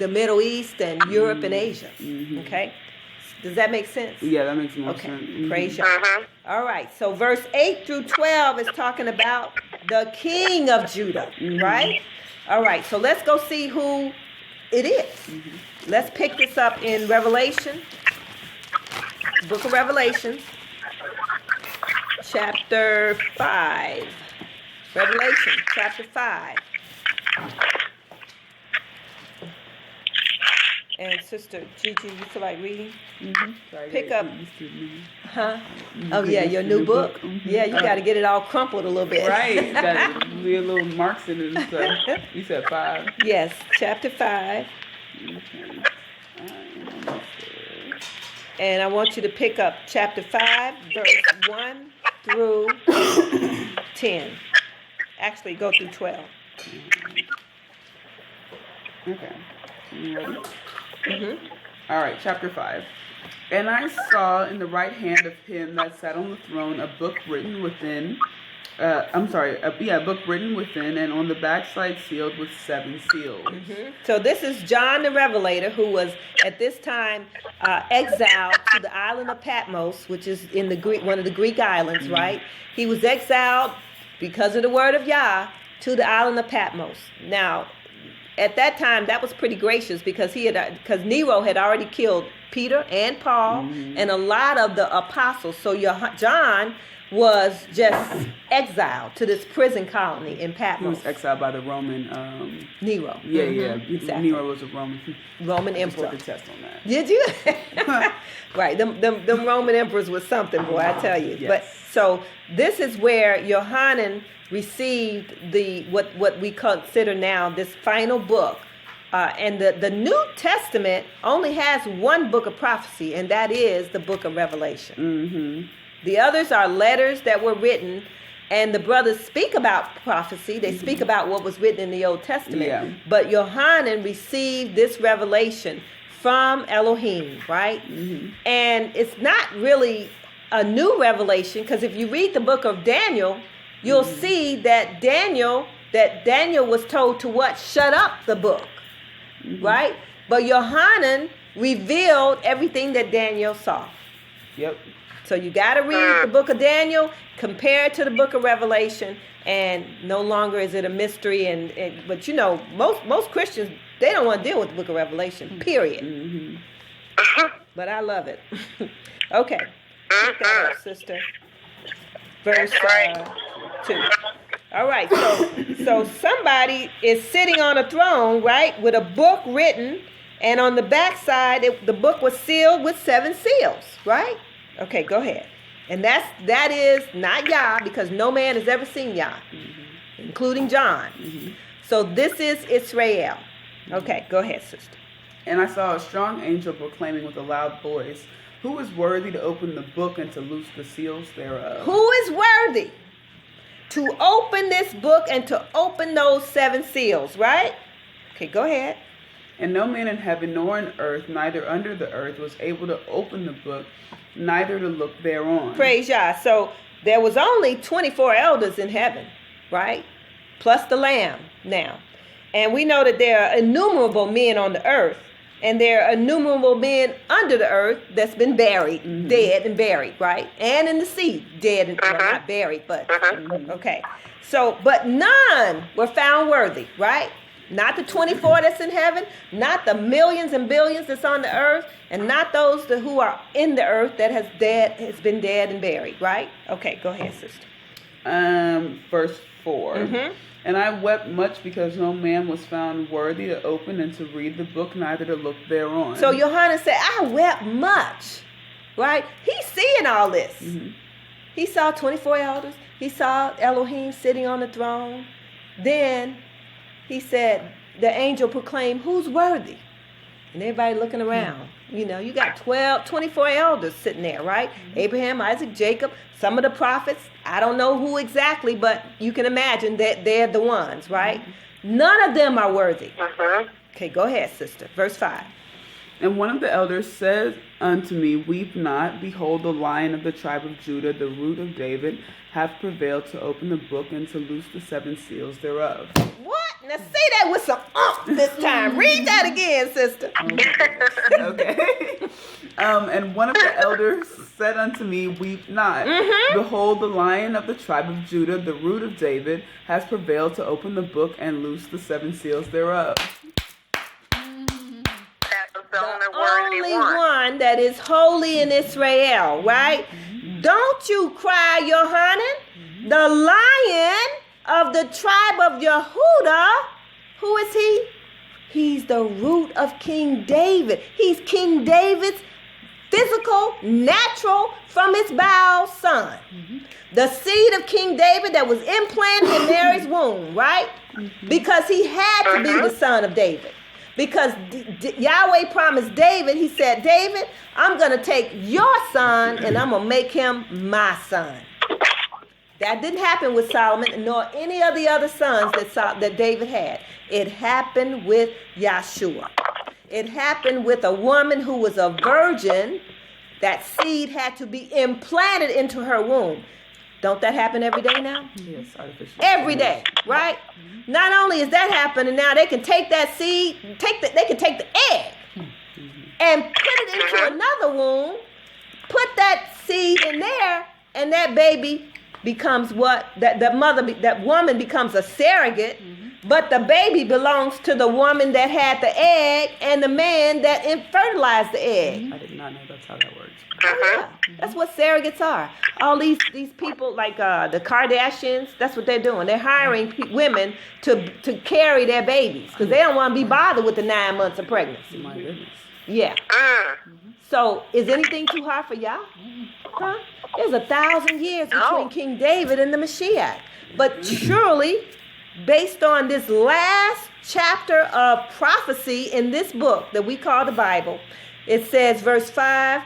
the Middle East and Europe and Asia. Mm-hmm. Okay? Does that make sense? Yeah, that makes more sense. Mm-hmm. Praise Yah. All right, so verse 8 through 12 is talking about the king of Judah, right? All right, so let's go see who it is. Mm-hmm. Let's pick this up in Revelation. Book of Revelation, chapter 5. Revelation, chapter 5. And Sister Gigi, you feel like reading? Mm-hmm. Sorry, pick up. Huh? Oh, yeah, your new book. Mm-hmm. Yeah, you got to get it all crumpled a little bit. Right. Got little marks in it and stuff. You said 5? Yes, chapter 5. Okay. And I want you to pick up chapter 5, verse 1 through 10. Actually, go through 12. Okay. You ready? Mm-hmm. All right, chapter 5. And I saw in the right hand of him that sat on the throne a book written within, a book written within and on the backside sealed with 7 seals. So this is John the Revelator, who was at this time exiled to the island of Patmos, which is in the Greek, one of the Greek islands, right? He was exiled because of the word of Yah to the island of Patmos. Now, at that time, that was pretty gracious because Nero had already killed Peter and Paul and a lot of the apostles. So John was just exiled to this prison colony in Patmos. He was exiled by the Roman Nero. Yeah. Exactly. Nero was a Roman emperor. I just took a test on that. Did you? Right. Them Roman emperors was something, boy, I tell you. Yes. But so this is where Yohanan received what we consider now this final book. And the New Testament only has one book of prophecy, and that is the book of Revelation. The others are letters that were written, and the brothers speak about prophecy. They speak about what was written in the Old Testament. Yeah. But Yohanan received this revelation from Elohim, right? And it's not really a new revelation, because if you read the book of Daniel, you'll see that Daniel was told to what? Shut up the book, right? But Yohanan revealed everything that Daniel saw. Yep. So you got to read the book of Daniel, compare it to the book of Revelation, and no longer is it a mystery. But you know, most Christians, they don't want to deal with the book of Revelation, period. But I love it. Okay. Pick that up, sister. Verse 2. All right. So somebody is sitting on a throne, right, with a book written, and on the backside, the book was sealed with 7 seals, right? Okay, go ahead. And that is not Yah, because no man has ever seen Yah, including John. So this is Israel. Okay, go ahead, sister. And I saw a strong angel proclaiming with a loud voice, "Who is worthy to open the book and to loose the seals thereof?" Who is worthy to open this book and to open those 7 seals, right? Okay, go ahead. And no man in heaven nor in earth, neither under the earth, was able to open the book, neither to look thereon. Praise Yah. So there was only 24 elders in heaven, right? Plus the Lamb now. And we know that there are innumerable men on the earth, and there are innumerable men under the earth that's been buried, dead and buried, right? And in the sea, dead and well, not buried, but okay. So, but none were found worthy, right? Not the 24 that's in heaven, not the millions and billions that's on the earth, and not those who are in the earth that has been dead and buried, right? Okay, go ahead, sister. Verse 4. And I wept much because no man was found worthy to open and to read the book, neither to look thereon. So Yohanan said, I wept much, right? He's seeing all this. He saw 24 elders. He saw Elohim sitting on the throne. Then he said, the angel proclaimed, who's worthy? And everybody looking around. You know, you got 24 elders sitting there, right? Abraham, Isaac, Jacob, some of the prophets. I don't know who exactly, but you can imagine that they're the ones, right? None of them are worthy. Okay, go ahead, sister. Verse 5. And one of the elders said unto me, Weep not. Behold, the Lion of the tribe of Judah, the root of David, hath prevailed to open the book and to loose the 7 seals thereof. What? Now say that with some this time. Read that again, sister. Okay. And one of the elders said unto me, Weep not. Behold, the Lion of the tribe of Judah, the root of David, has prevailed to open the book and loose the 7 seals thereof. The only one that is holy in Israel, right? Don't you cry, Yohanan. The Lion of the tribe of Yehudah, who is he? He's the root of King David. He's King David's physical, natural, from his bowels son. The seed of King David that was implanted in Mary's womb, right? Because he had to be the son of David. Because Yahweh promised David, he said, David, I'm going to take your son and I'm going to make him my son. That didn't happen with Solomon nor any of the other sons that David had. It happened with Yahshua. It happened with a woman who was a virgin. That seed had to be implanted into her womb. Don't that happen every day now? Yes, artificial. Every day, right? Not only is that happening now, they can take that seed, they can take the egg and put it into another womb, put that seed in there, and that baby becomes what? That woman becomes a surrogate, but the baby belongs to the woman that had the egg and the man that fertilized the egg. I did not know that's how that works. Yeah, that's what surrogates are. All these people like the Kardashians, that's what they're doing. They're hiring women to carry their babies because they don't want to be bothered with the 9 months of pregnancy. My goodness. Yeah. So is anything too hard for y'all? Huh? There's 1,000 years between King David and the Mashiach. But surely, based on this last chapter of prophecy in this book that we call the Bible, it says, verse 5,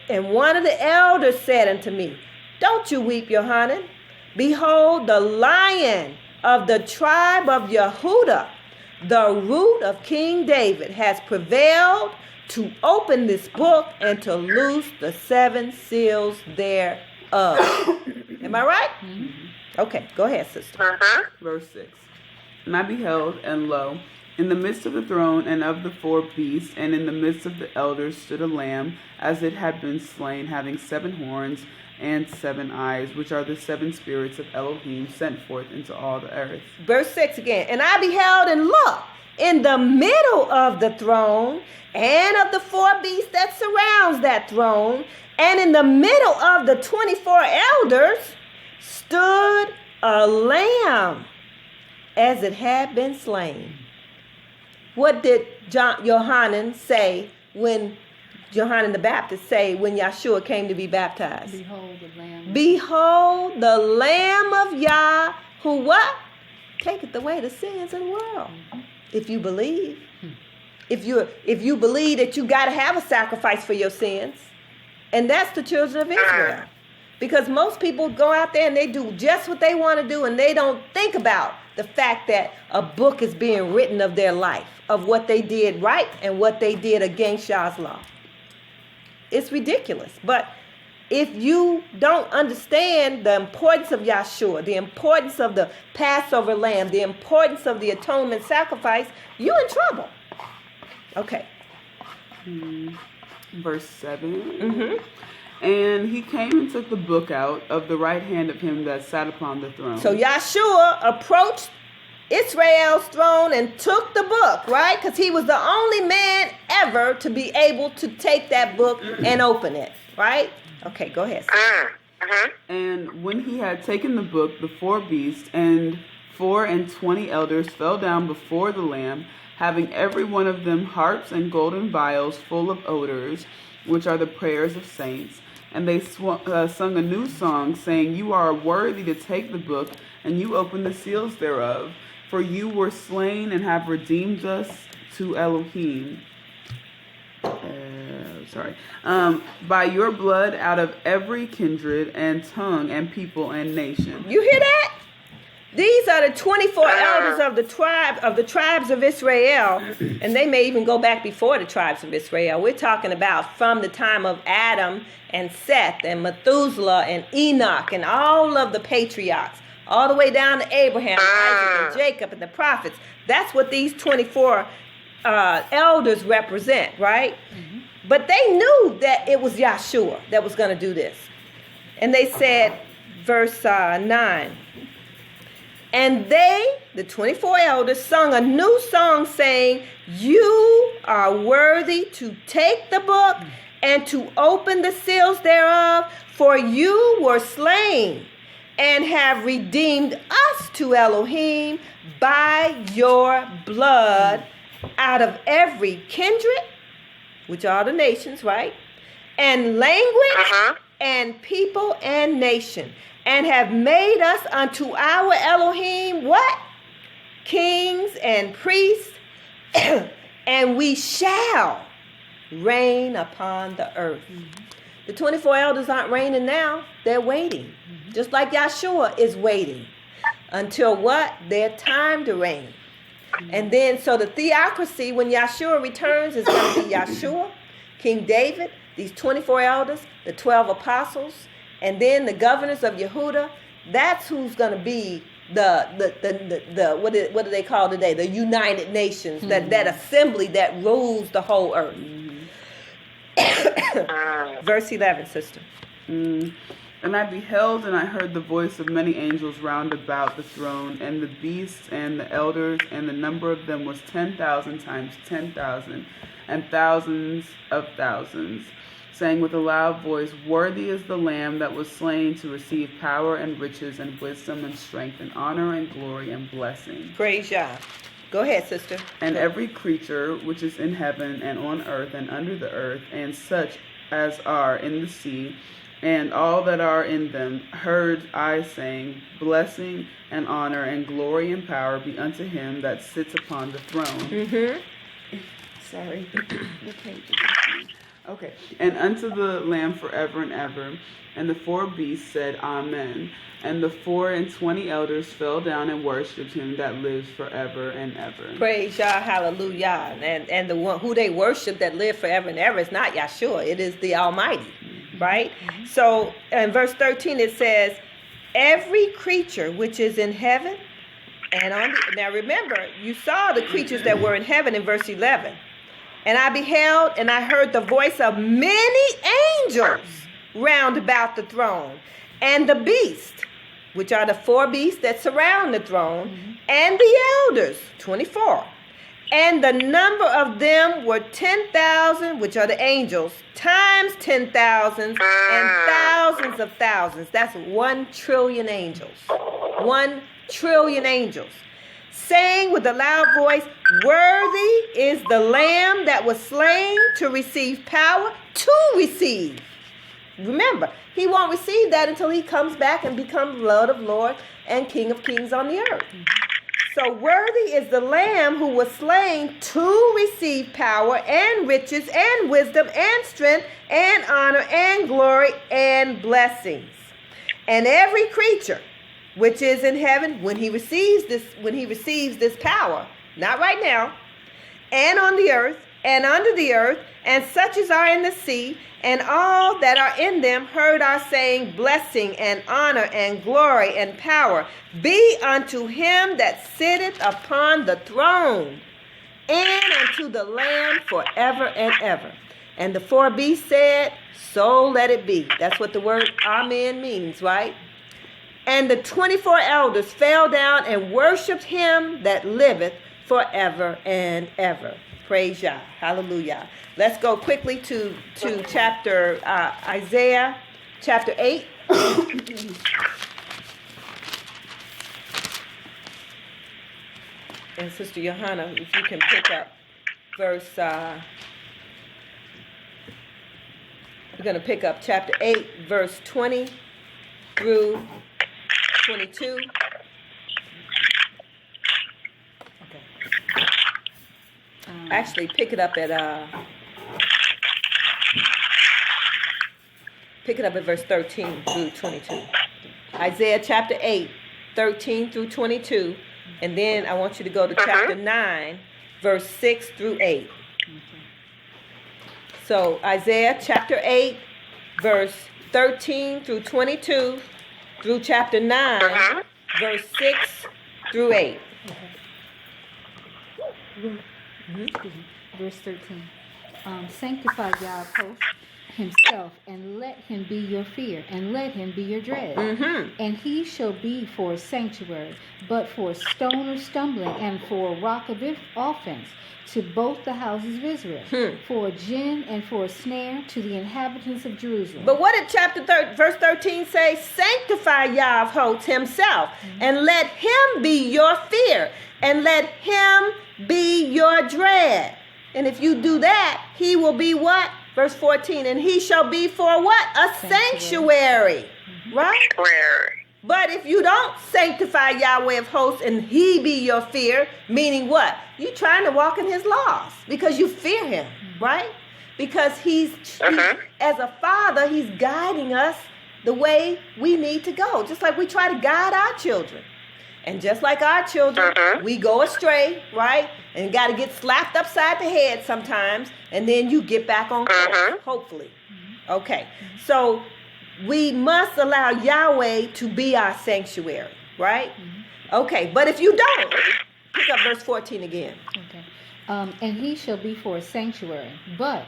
and one of the elders said unto me, don't you weep, Yohanan. Behold, the Lion of the tribe of Yehudah, the root of King David, has prevailed to open this book and to loose the 7 seals thereof. Am I right? Okay, go ahead, sister. Verse 6. And I beheld, and lo, in the midst of the throne and of the 4 beasts, and in the midst of the elders stood a lamb, as it had been slain, having 7 horns and 7 eyes, which are the 7 spirits of Elohim sent forth into all the earth. Verse 6 again. And I beheld, and look, in the middle of the throne and of the 4 beasts that surrounds that throne, and in the middle of the 24 elders stood a lamb, as it had been slain. What did Yohanan say when Yohanan the Baptist say when Yahshua came to be baptized? Behold the Lamb. Behold the Lamb of Yah, who what? Taketh away the sins of the world. If you believe. If you believe that you got to have a sacrifice for your sins. And that's the children of Israel. Because most people go out there and they do just what they want to do, and they don't think about the fact that a book is being written of their life, of what they did right and what they did against Yah's law. It's ridiculous. But if you don't understand the importance of Yahshua, the importance of the Passover lamb, the importance of the atonement sacrifice, you're in trouble. Okay. Verse 7. And he came and took the book out of the right hand of him that sat upon the throne. So Yahshua approached Israel's throne and took the book, right? Because he was the only man ever to be able to take that book and open it, right? Okay, go ahead. And when he had taken the book, the 4 beasts and 24 elders fell down before the Lamb, having every one of them harps and golden vials full of odors, which are the prayers of saints. And they sung a new song, saying, You are worthy to take the book, and you open the seals thereof. For you were slain and have redeemed us to Elohim. By your blood out of every kindred and tongue and people and nation. You hear that? These are the 24 elders of the tribes of Israel, and they may even go back before the tribes of Israel. We're talking about from the time of Adam and Seth and Methuselah and Enoch and all of the patriarchs, all the way down to Abraham, Isaac, and Jacob, and the prophets. That's what these 24 elders represent, right? But they knew that it was Yahshua that was going to do this. And they said, verse 9, and they, the 24 elders, sung a new song saying, You are worthy to take the book and to open the seals thereof, for you were slain and have redeemed us to Elohim by your blood out of every kindred, which are the nations, right? And language and people and nation. And have made us unto our Elohim, what? Kings and priests, and we shall reign upon the earth. The 24 elders aren't reigning now. They're waiting. Just like Yahshua is waiting. Until what? Their time to reign. And then, so the theocracy, when Yahshua returns, is going to be Yahshua, King David, these 24 elders, the 12 apostles, And then the governors of Yehuda, that's who's going to be the what do they call today? The United Nations, that assembly that rules the whole earth. Verse 11, sister. And I beheld, and I heard the voice of many angels round about the throne, and the beasts, and the elders, and the number of them was 10,000 times 10,000, and thousands of thousands, saying with a loud voice, Worthy is the Lamb that was slain to receive power and riches and wisdom and strength and honor and glory and blessing. Praise Yah. Go ahead, sister. And every creature which is in heaven and on earth and under the earth, and such as are in the sea, and all that are in them, heard I saying, Blessing and honor and glory and power be unto him that sits upon the throne. Sorry. Okay. And unto the Lamb forever and ever. And the 4 beasts said, Amen. And the 24 elders fell down and worshipped him that lives forever and ever. Praise Yah, hallelujah. And the one who they worship that live forever and ever is not Yahshua. It is the Almighty. Right? So in verse 13 it says, every creature which is in heaven and on the, now remember, you saw the creatures that were in heaven in verse 11. And I beheld and I heard the voice of many angels round about the throne, and the beast, which are the 4 beasts that surround the throne, and the elders, 24. And the number of them were 10,000, which are the angels, times 10,000 and thousands of thousands. That's 1 trillion angels. 1 trillion angels. Saying with a loud voice, Worthy is the Lamb that was slain to receive power, to receive. Remember, he won't receive that until he comes back and becomes Lord of Lords and King of Kings on the earth. So worthy is the Lamb who was slain to receive power and riches and wisdom and strength and honor and glory and blessings. And every creature which is in heaven, when he receives this power, not right now, and on the earth and under the earth, and such as are in the sea, and all that are in them, heard our saying, Blessing and honor and glory and power be unto him that sitteth upon the throne, and unto the Lamb forever and ever. And the 4 beasts said, So let it be. That's what the word Amen means, right? And the 24 elders fell down and worshipped him that liveth forever and ever. Praise Yah. Hallelujah. Let's go quickly to chapter Isaiah, chapter 8. And Sister Johanna, if you can pick up verse, we're going to pick up chapter 8, verse 20 through 22. Actually, pick it up at verse 13 through 22. Isaiah chapter 8, 13 through 22. And then I want you to go to chapter 9, verse 6 through 8. So Isaiah chapter 8, verse 13 through 22, through chapter 9, verse 6 through 8. Verse 13. Sanctify YHWH himself, and let him be your fear, and let him be your dread. And he shall be for a sanctuary, but for a stone of stumbling, and for a rock of offense to both the houses of Israel, for a gin and for a snare to the inhabitants of Jerusalem. But what did verse 13 say? Sanctify YHWH himself, and let him be your fear, and let him be your dread. And if you do that, he will be what? Verse 14, and he shall be for what? A sanctuary. Right? But if you don't sanctify Yahweh of hosts and he be your fear, meaning what? You're trying to walk in his laws because you fear him, right? Because he's as a father, he's guiding us the way we need to go, just like we try to guide our children. And just like our children, we go astray, right? And got to get slapped upside the head sometimes, and then you get back on course, hopefully. Okay, so we must allow Yahweh to be our sanctuary, right? Okay, but if you don't, pick up verse 14 again. Okay. And he shall be for a sanctuary, but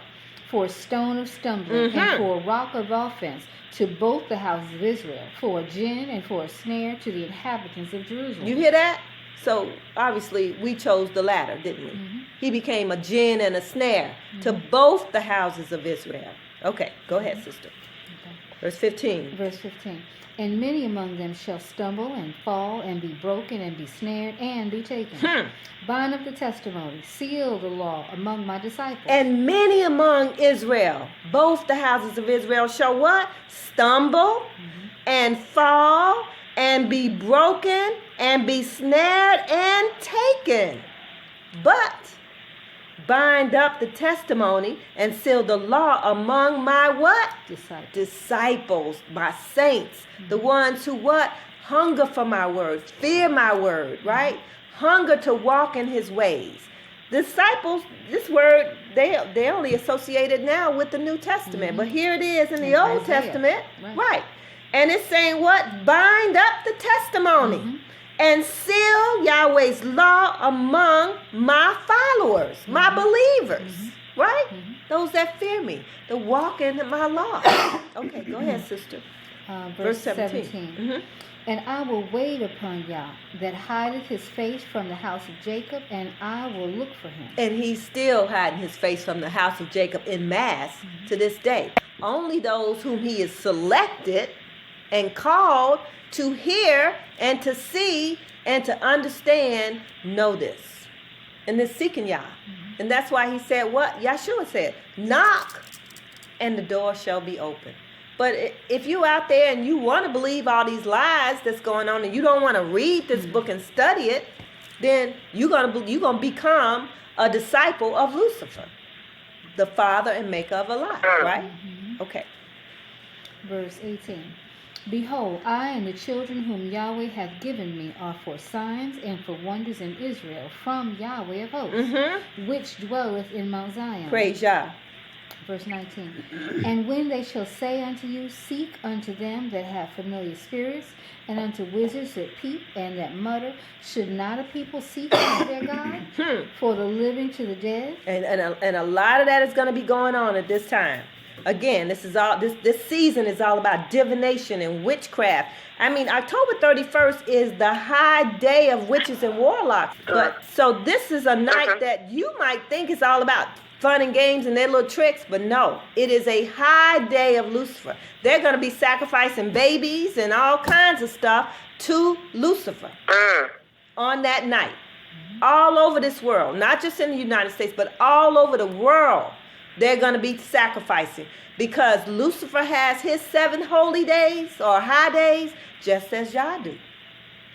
for a stone of stumbling and for a rock of offense to both the houses of Israel, for a gin and for a snare to the inhabitants of Jerusalem. You hear that? So obviously we chose the latter, didn't we? He became a gin and a snare to both the houses of Israel. Okay, go ahead, sister. Okay. Verse 15. Verse 15. And many among them shall stumble and fall and be broken and be snared and be taken. Bind up the testimony, seal the law among my disciples. And many among Israel, both the houses of Israel, shall what? Stumble and fall and be broken and be snared and taken. But bind up the testimony and seal the law among my what? Disciples, my saints, the ones who what? Hunger for my word, fear my word, right? Hunger to walk in his ways. Disciples, this word, they only associated now with the New Testament, but here it is in the Old Testament, right? And it's saying what? Bind up the testimony and seal Yahweh's law among my followers, my believers, right? Those that fear me, to walk in my law. Okay, go ahead, sister. Verse 17. And I will wait upon Yah, that hideth his face from the house of Jacob, and I will look for him. And he's still hiding his face from the house of Jacob in mass to this day. Only those whom he has selected and called to hear and to see and to understand know this. And they're seeking Yah. And that's why he said what? Yahshua said, knock and the door shall be open. But if you out there and you want to believe all these lies that's going on and you don't want to read this book and study it, then you're gonna become a disciple of Lucifer, the father and maker of a lie, right? Okay. Verse 18. Behold, I and the children whom Yahweh hath given me are for signs and for wonders in Israel from Yahweh of hosts, which dwelleth in Mount Zion. Praise Yah. Verse 19. And when they shall say unto you, seek unto them that have familiar spirits, and unto wizards that peep and that mutter, should not a people seek unto their God for the living to the dead? And a lot of that is going to be going on at this time. Again, this season is all about divination and witchcraft. I mean, October 31st is the high day of witches and warlocks. But so this is a night that you might think is all about fun and games and their little tricks, but no, it is a high day of Lucifer. They're going to be sacrificing babies and all kinds of stuff to Lucifer on that night. All over this world, not just in the United States, but all over the world, they're going to be sacrificing because Lucifer has his 7 holy days or high days, just as Yah do.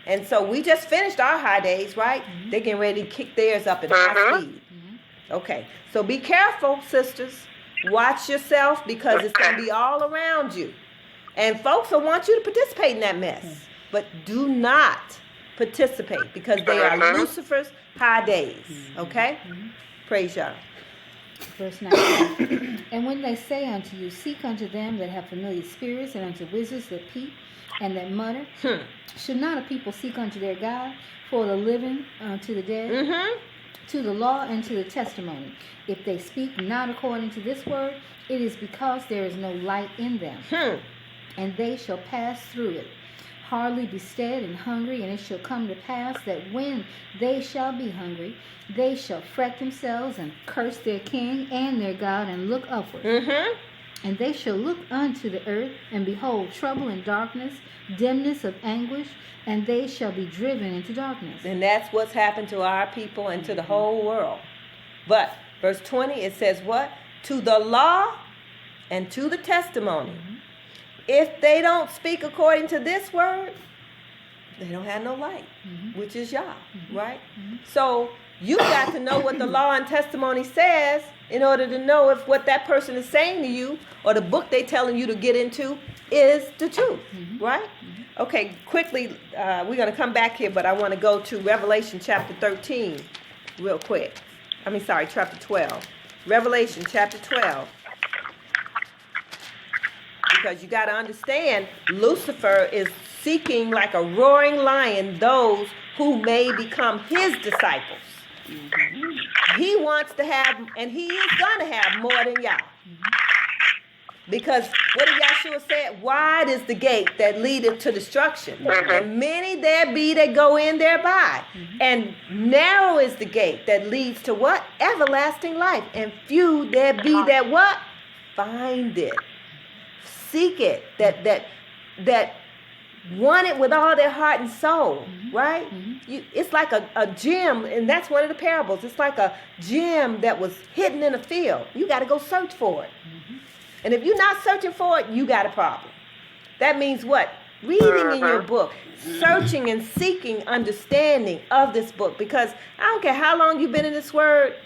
And so we just finished our high days, right? They're getting ready to kick theirs up at high speed. Okay, so be careful, sisters. Watch yourself because it's going to be all around you. And folks will want you to participate in that mess. But do not participate because they are Lucifer's high days. Okay? Praise Yah. Verse 19. And when they say unto you, seek unto them that have familiar spirits, and unto wizards that peep and that mutter, should not a people seek unto their God for the living to the dead? To the law and to the testimony. If they speak not according to this word, it is because there is no light in them. And they shall pass through it, hardly be stead and hungry, and it shall come to pass that when they shall be hungry, they shall fret themselves and curse their king and their God and look upward. And they shall look unto the earth and behold trouble and darkness, dimness of anguish, and they shall be driven into darkness. And that's what's happened to our people and to the whole world. But verse 20, it says what? To the law and to the testimony. If they don't speak according to this word, they don't have no light, which is Yah, right? So you got to know what the law and testimony says in order to know if what that person is saying to you or the book they telling you to get into is the truth, right? Okay, quickly, we're going to come back here, but I want to go to Revelation chapter 13 real quick. Chapter 12. Revelation chapter 12. because you got to understand, Lucifer is seeking like a roaring lion those who may become his disciples. He wants to have, and he is going to have more than y'all. Because what did Yahshua say? Wide is the gate that leadeth to destruction, and many there be that go in thereby. And narrow is the gate that leads to what? Everlasting life. And few there be that what? Find it. Seek it. That want it with all their heart and soul, right? It's like a gem, and that's one of the parables. It's like a gem that was hidden in a field. You got to go search for it. And if you're not searching for it, you got a problem. That means what? Reading in your book, searching and seeking understanding of this book. Because I don't care how long you've been in this word,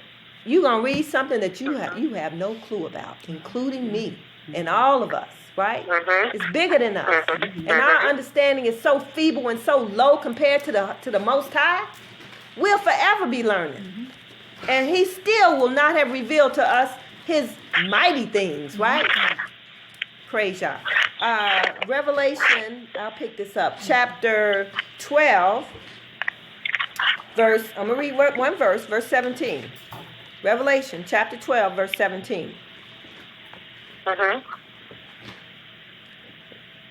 you're going to read something that you have no clue about, including me and all of us, right? It's bigger than us. And our understanding is so feeble and so low compared to the Most High. We'll forever be learning. And he still will not have revealed to us his mighty things, right? Praise Yah. Revelation, I'll pick this up. Chapter 12, I'm going to read one verse, verse 17. Revelation, chapter 12, verse 17.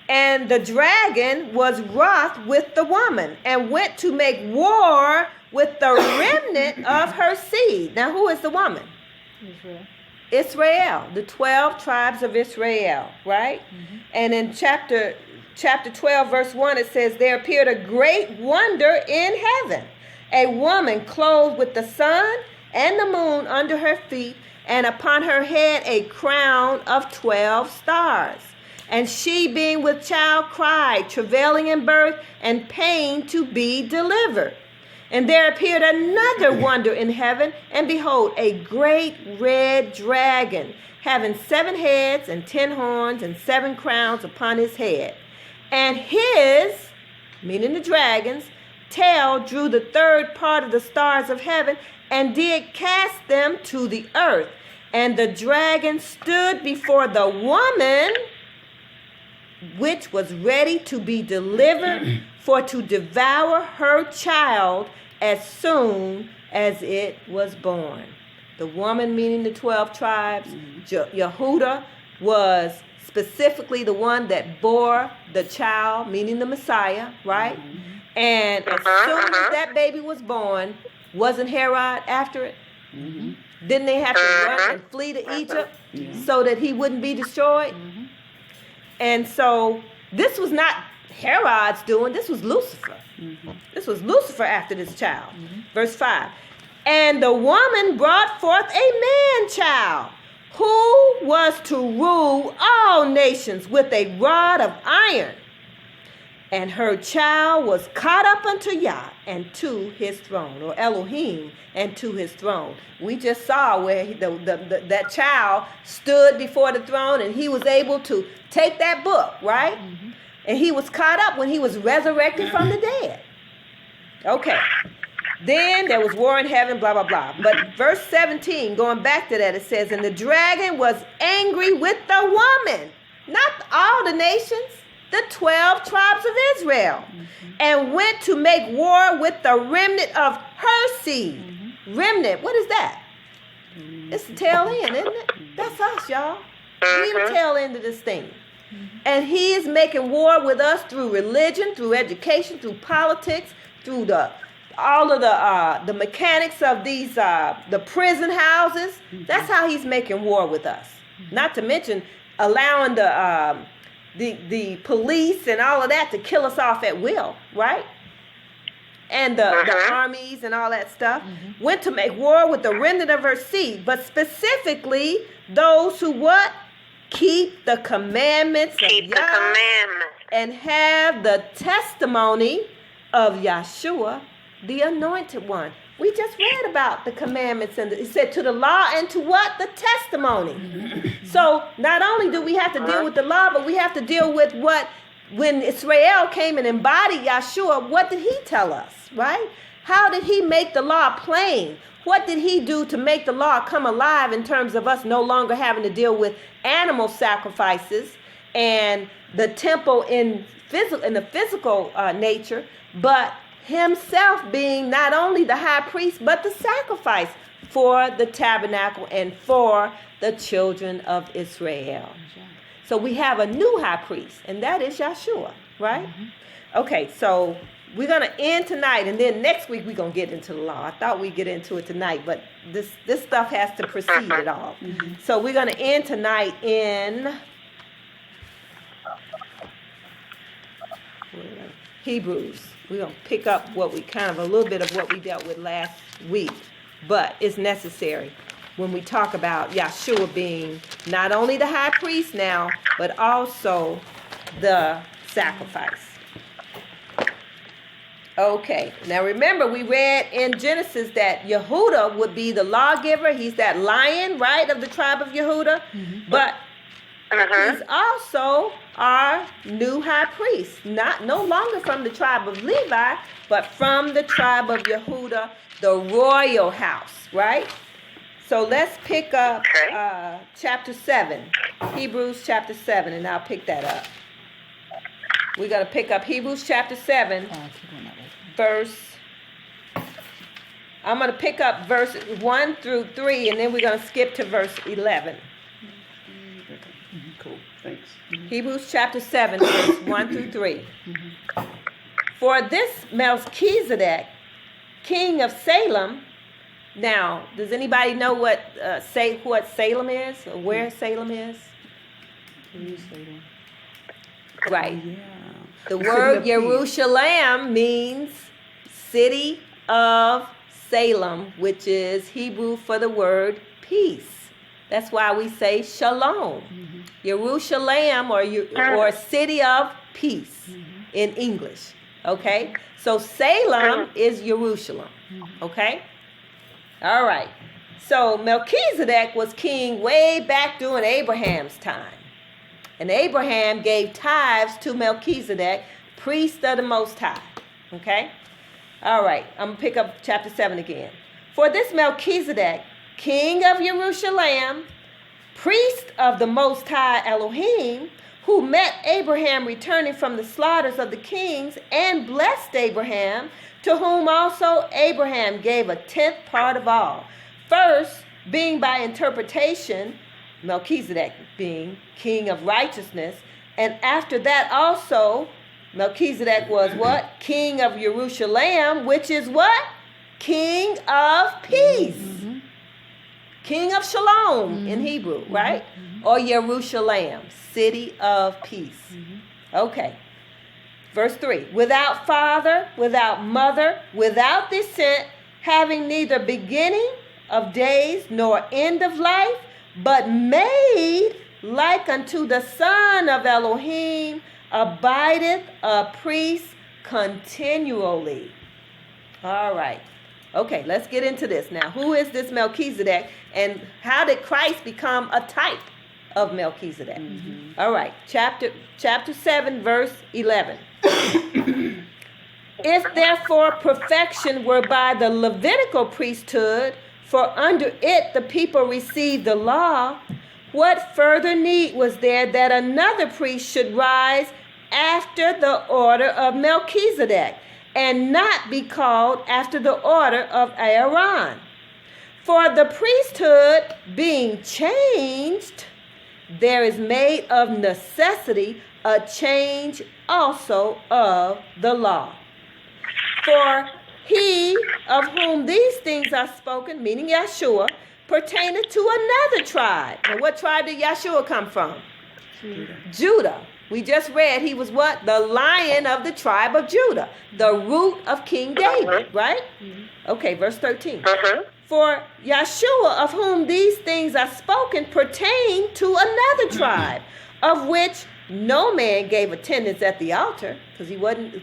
And the dragon was wroth with the woman and went to make war with the remnant of her seed. Now, who is the woman? Israel, the 12 tribes of Israel, right? And in chapter 12, verse 1, it says, there appeared a great wonder in heaven, a woman clothed with the sun and the moon under her feet, and upon her head a crown of 12 stars. And she, being with child, cried, travailing in birth and pain to be delivered. And there appeared another wonder in heaven, and behold, a great red dragon, having 7 heads and 10 horns and 7 crowns upon his head. And his, meaning the dragon's, tail drew the third part of the stars of heaven, and did cast them to the earth. And the dragon stood before the woman, which was ready to be delivered, for to devour her child as soon as it was born. The woman, meaning the 12 tribes, Yehuda was specifically the one that bore the child, meaning the Messiah, right? And as soon as that baby was born, wasn't Herod after it? Didn't they have to run and flee to Egypt so that he wouldn't be destroyed? And so this was not Herod's doing, this was Lucifer. This was Lucifer after this child. Verse 5. And the woman brought forth a man-child, who was to rule all nations with a rod of iron. And her child was caught up unto Yah and to his throne, or Elohim and to his throne. We just saw where that child stood before the throne, and he was able to take that book, right? And he was caught up when he was resurrected from the dead. Okay. Then there was war in heaven, blah, blah, blah. But verse 17, going back to that, it says, and the dragon was angry with the woman, not all the nations, the 12 tribes of Israel, and went to make war with the remnant of her seed. Remnant, what is that? It's the tail end, isn't it? That's us, y'all. We the tail end of this thing. And he is making war with us through religion, through education, through politics, through all of the mechanics of these the prison houses. That's how he's making war with us. Not to mention allowing the police and all of that to kill us off at will, right? And the armies and all that stuff went to make war with the remnant of her seed, but specifically those who what? Keep the commandments of Yah and have the testimony of Yahshua, the anointed one. We just read about the commandments, and it said to the law and to what? The testimony. So not only do we have to deal with the law, but we have to deal with what, when Israel came and embodied Yahshua, what did he tell us, right? How did he make the law plain? What did he do to make the law come alive in terms of us no longer having to deal with animal sacrifices and the temple in the physical nature, but himself being not only the high priest, but the sacrifice for the tabernacle and for the children of Israel. So we have a new high priest, and that is Yahshua, right? Okay, so we're going to end tonight, and then next week we're going to get into the law. I thought we'd get into it tonight, but this stuff has to precede it all. So we're going to end tonight in Hebrews. We're going to pick up a little bit of what we dealt with last week, but it's necessary when we talk about Yahshua being not only the high priest now, but also the sacrifice. Okay, now remember we read in Genesis that Yehuda would be the lawgiver. He's that lion, right, of the tribe of Yehuda. But he's also our new high priest, no longer from the tribe of Levi, but from the tribe of Yehuda, the royal house, right? So let's pick up chapter 7, Hebrews chapter 7, and I'll pick that up. We're going to pick up Hebrews chapter 7, I'm going to pick up verse 1 through 3, and then we're going to skip to verse 11. Cool, thanks. Hebrews chapter 7, verse 1 through 3. For this Melchizedek, king of Salem. Now, does anybody know what Salem is, or where Salem is? Right. Yeah. The word Jerusalem means city of Salem, which is Hebrew for the word peace. That's why we say shalom. Jerusalem or city of peace in English. Okay? So Salem is Jerusalem. Okay? All right. So Melchizedek was king way back during Abraham's time. And Abraham gave tithes to Melchizedek, priest of the Most High. Okay? All right. I'm going to pick up chapter 7 again. For this Melchizedek, king of Jerusalem, priest of the Most High Elohim, who met Abraham returning from the slaughters of the kings and blessed Abraham, to whom also Abraham gave a 10th part of all. First, being by interpretation, Melchizedek being king of righteousness, and after that also, Melchizedek was what? King of Jerusalem, which is what? King of peace. King of shalom in Hebrew, right? Or Jerusalem, city of peace. Okay. Verse 3, without father, without mother, without descent, having neither beginning of days nor end of life, but made like unto the Son of Elohim, abideth a priest continually. All right. Okay, let's get into this now. Who is this Melchizedek, and how did Christ become a type of Melchizedek? All right, chapter 7, verse 11. If therefore perfection were by the Levitical priesthood, for under it the people received the law, what further need was there that another priest should rise after the order of Melchizedek, and not be called after the order of Aaron? For the priesthood being changed, there is made of necessity a change also of the law. For he of whom these things are spoken, meaning Yahshua, pertaineth to another tribe. And what tribe did Yahshua come from? Judah. We just read he was what? The lion of the tribe of Judah, the root of King David, right? Okay, verse 13. For Yahshua, of whom these things are spoken, pertain to another tribe, of which no man gave attendance at the altar, because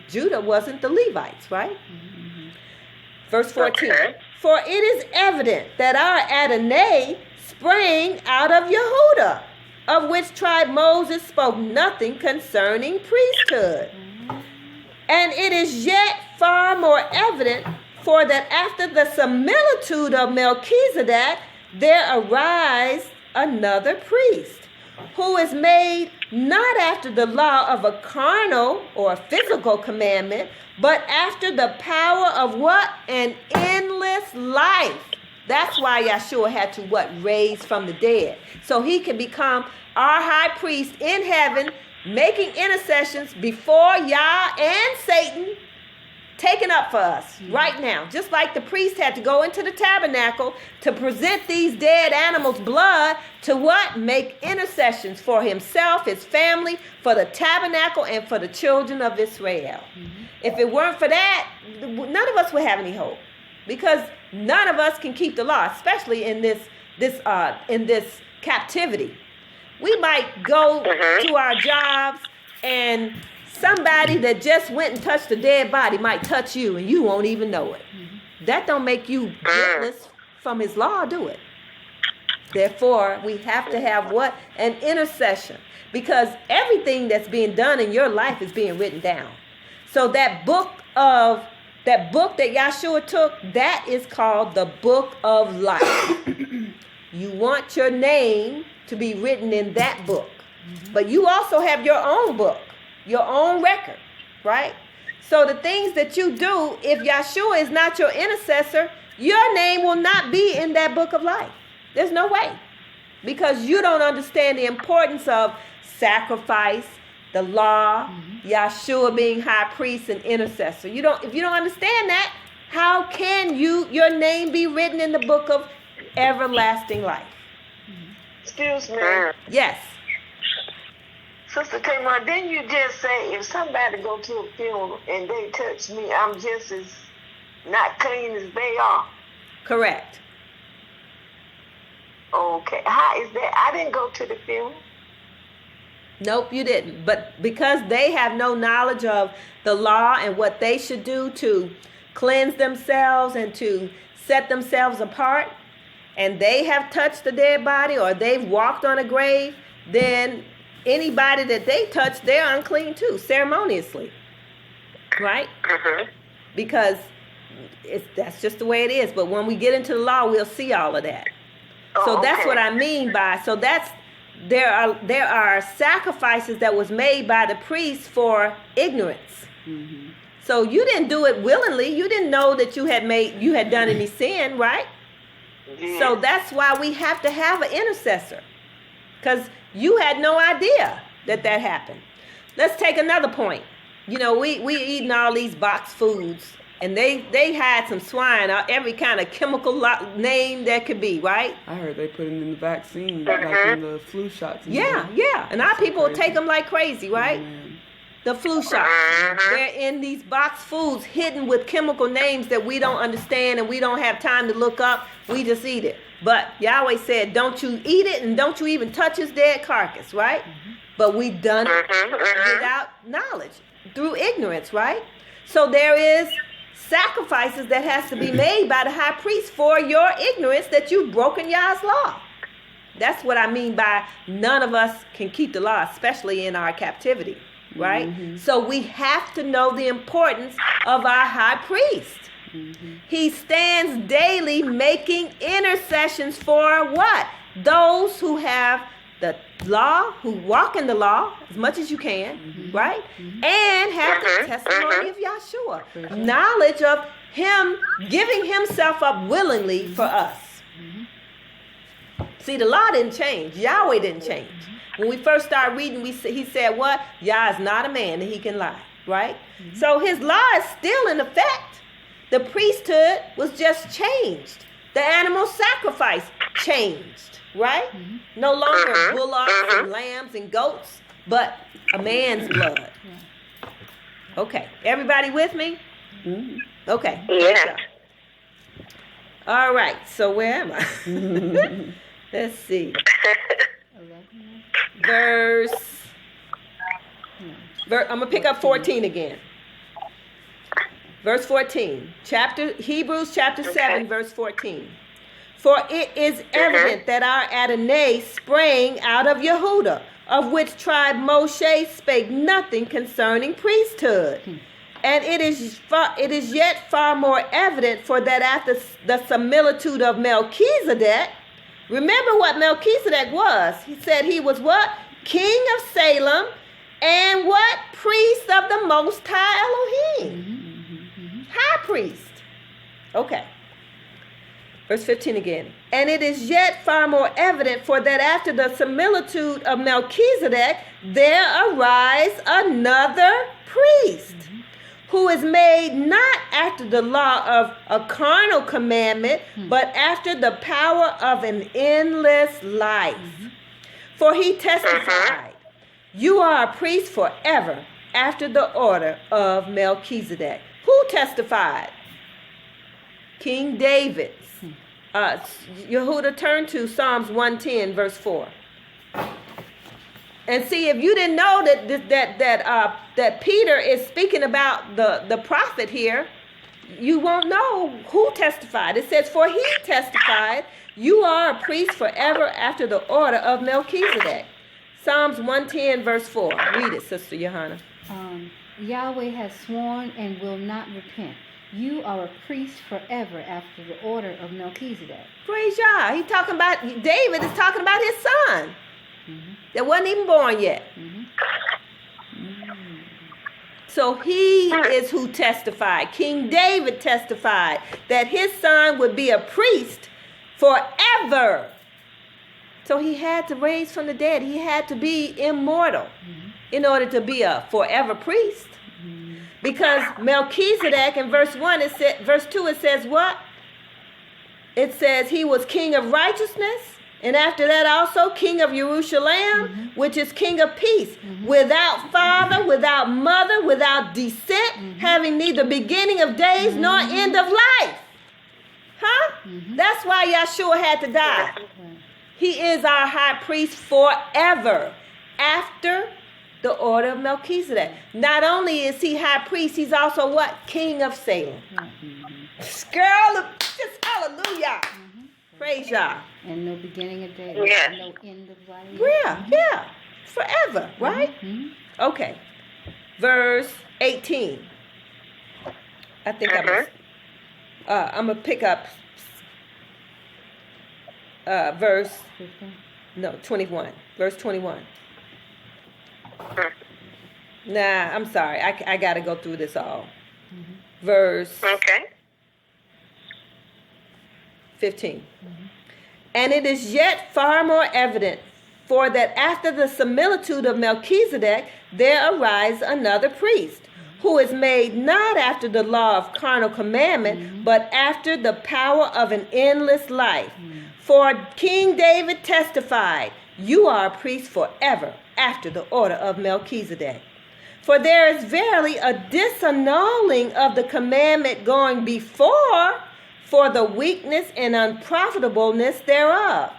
Judah wasn't the Levites, right? Verse 14. For it is evident that our Adonai sprang out of Yehuda, of which tribe Moses spoke nothing concerning priesthood. And it is yet far more evident, for that after the similitude of Melchizedek, there arise another priest, who is made not after the law of a carnal or a physical commandment, but after the power of what? An endless life. That's why Yahshua had to what? Raise from the dead. So he can become our high priest in heaven, making intercessions before Yah and Satan, taken up for us right now. Just like the priest had to go into the tabernacle to present these dead animals' blood to what? Make intercessions for himself, his family, for the tabernacle, and for the children of Israel. If it weren't for that, none of us would have any hope, because none of us can keep the law, especially in this captivity. We might go to our jobs, and somebody that just went and touched a dead body might touch you, and you won't even know it. That don't make you guiltless from his law, do it? Therefore, we have to have what? An intercession, because everything that's being done in your life is being written down. So that book that Yahshua took, that is called the book of life. You want your name to be written in that book. But you also have your own book, your own record, right? So the things that you do, if Yahshua is not your intercessor, your name will not be in that book of life. There's no way. Because you don't understand the importance of sacrifice, the law, Yahshua being high priest and intercessor. If you don't understand that, how can your name be written in the book of everlasting life? Excuse me. Yes. Sister Tamar, didn't you just say if somebody go to a funeral and they touch me, I'm just as not clean as they are? Correct. Okay. How is that? I didn't go to the funeral. Nope, you didn't. But because they have no knowledge of the law and what they should do to cleanse themselves and to set themselves apart, and they have touched the dead body or they've walked on a grave, then anybody that they touch, they're unclean too, ceremoniously. Right? Because that's just the way it is. But when we get into the law, we'll see all of that. So that's what I mean by, so that's, there are sacrifices that was made by the priest for ignorance. So you didn't do it willingly. You didn't know that you had done any sin, right? So that's why we have to have an intercessor, because you had no idea that happened. Let's take another point. You know, we eating all these box foods, and they had some swine, every kind of chemical name that could be, right? I heard they put it in the vaccine, like in the flu shots. Yeah. And our people take them like crazy, right? The flu shots. They're in these box foods hidden with chemical names that we don't understand and we don't have time to look up. We just eat it. But Yahweh said, don't you eat it and don't you even touch his dead carcass, right? But we done it without knowledge, through ignorance, right? So there is sacrifices that has to be made by the high priest for your ignorance that you've broken Yah's law. That's what I mean by none of us can keep the law, especially in our captivity, right? So we have to know the importance of our high priest. He stands daily making intercessions for what? Those who have the law, who walk in the law as much as you can, right? And have the testimony of Yahshua. Knowledge of him giving himself up willingly for us. See, the law didn't change. Yahweh didn't change. When we first started reading, he said what? Yah is not a man that he can lie, right? So his law is still in effect. The priesthood was just changed. The animal sacrifice changed, right? No longer bullocks and lambs and goats, but a man's blood. Okay, everybody with me? Okay. Yeah. All right, so where am I? Let's see. I'm going to pick up 14 again. Verse 14. Hebrews chapter 7, verse 14. For it is evident that our Adonai sprang out of Yehuda, of which tribe Moshe spake nothing concerning priesthood. And it is yet far more evident, for that after the similitude of Melchizedek, Remember what Melchizedek was. He said he was what? King of Salem and what? Priest of the Most High Elohim. High priest. Okay. Verse 15 again. And it is yet far more evident, for that after the similitude of Melchizedek, there arise another priest, who is made not after the law of a carnal commandment, but after the power of an endless life. For he testified, you are a priest forever after the order of Melchizedek. Who testified? King David. Yehuda, turn to Psalms 110, verse 4. And see, if you didn't know that Peter is speaking about the prophet here, you won't know who testified. It says, for he testified, you are a priest forever after the order of Melchizedek. Psalms 110, verse 4. Read it, Sister Johanna. Yahweh has sworn and will not repent. You are a priest forever after the order of Melchizedek. Praise Yah. He's talking about, David is talking about his son that wasn't even born yet. So he is who testified. King David testified that his son would be a priest forever. So he had to raise from the dead. He had to be immortal in order to be a forever priest. Because Melchizedek in verse 1, verse 2, it says what? It says he was king of righteousness. And after that also king of Jerusalem, which is king of peace, without father, without mother, without descent, having neither beginning of days nor end of life. Huh? That's why Yahshua had to die. He is our high priest forever after the order of Melchizedek. Not only is he high priest, he's also what? King of Salem. Girl, just hallelujah. Praise Yah. And no beginning of day, no end of life. Yeah. Forever, right? Okay. Verse 18. I think I'm going to pick up verse 21. Verse 21. Nah, I'm sorry. I got to go through this all. Verse 15. And it is yet far more evident, for that after the similitude of Melchizedek, there arise another priest, who is made not after the law of carnal commandment, but after the power of an endless life. For King David testified, you are a priest forever after the order of Melchizedek. For there is verily a disannulling of the commandment going before, for the weakness and unprofitableness thereof.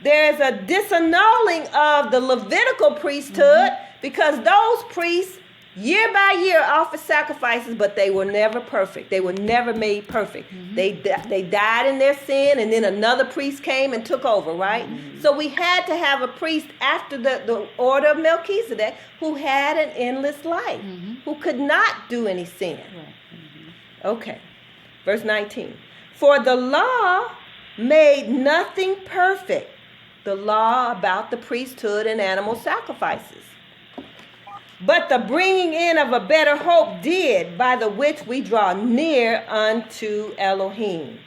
There is a disannulling of the Levitical priesthood, because those priests year by year offered sacrifices, but they were never perfect. They were never made perfect. They died in their sin, and then another priest came and took over, right? So we had to have a priest after the order of Melchizedek who had an endless life, who could not do any sin. Okay, verse 19. For the law made nothing perfect, the law about the priesthood and animal sacrifices. But the bringing in of a better hope did, by the which we draw near unto Elohim.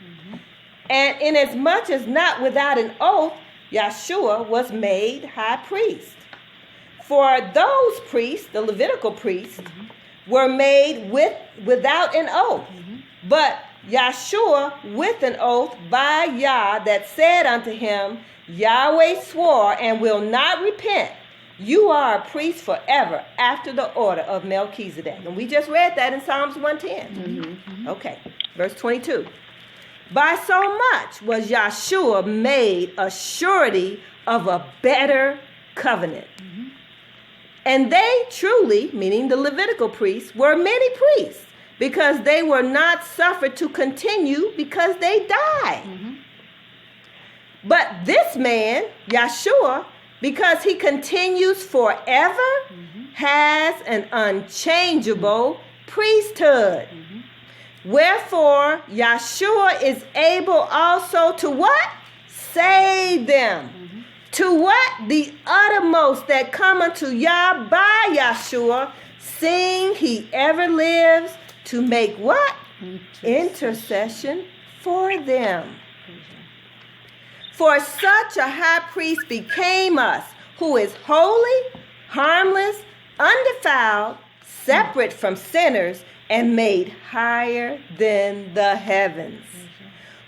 And inasmuch as not without an oath, Yahshua was made high priest. For those priests, the Levitical priests, were made without an oath. But Yahshua with an oath by Yah, that said unto him, Yahweh swore and will not repent. You are a priest forever after the order of Melchizedek. And we just read that in Psalms 110. Okay, verse 22. By so much was Yahshua made a surety of a better covenant. And they truly, meaning the Levitical priests, were many priests, because they were not suffered to continue because they died. But this man, Yahshua, because he continues forever, has an unchangeable priesthood. Wherefore, Yahshua is able also to what? save them. To what? The uttermost that come unto Yah by Yahshua, seeing he ever lives to make what? Intercession for them. For such a high priest became us, who is holy, harmless, undefiled, separate from sinners, and made higher than the heavens,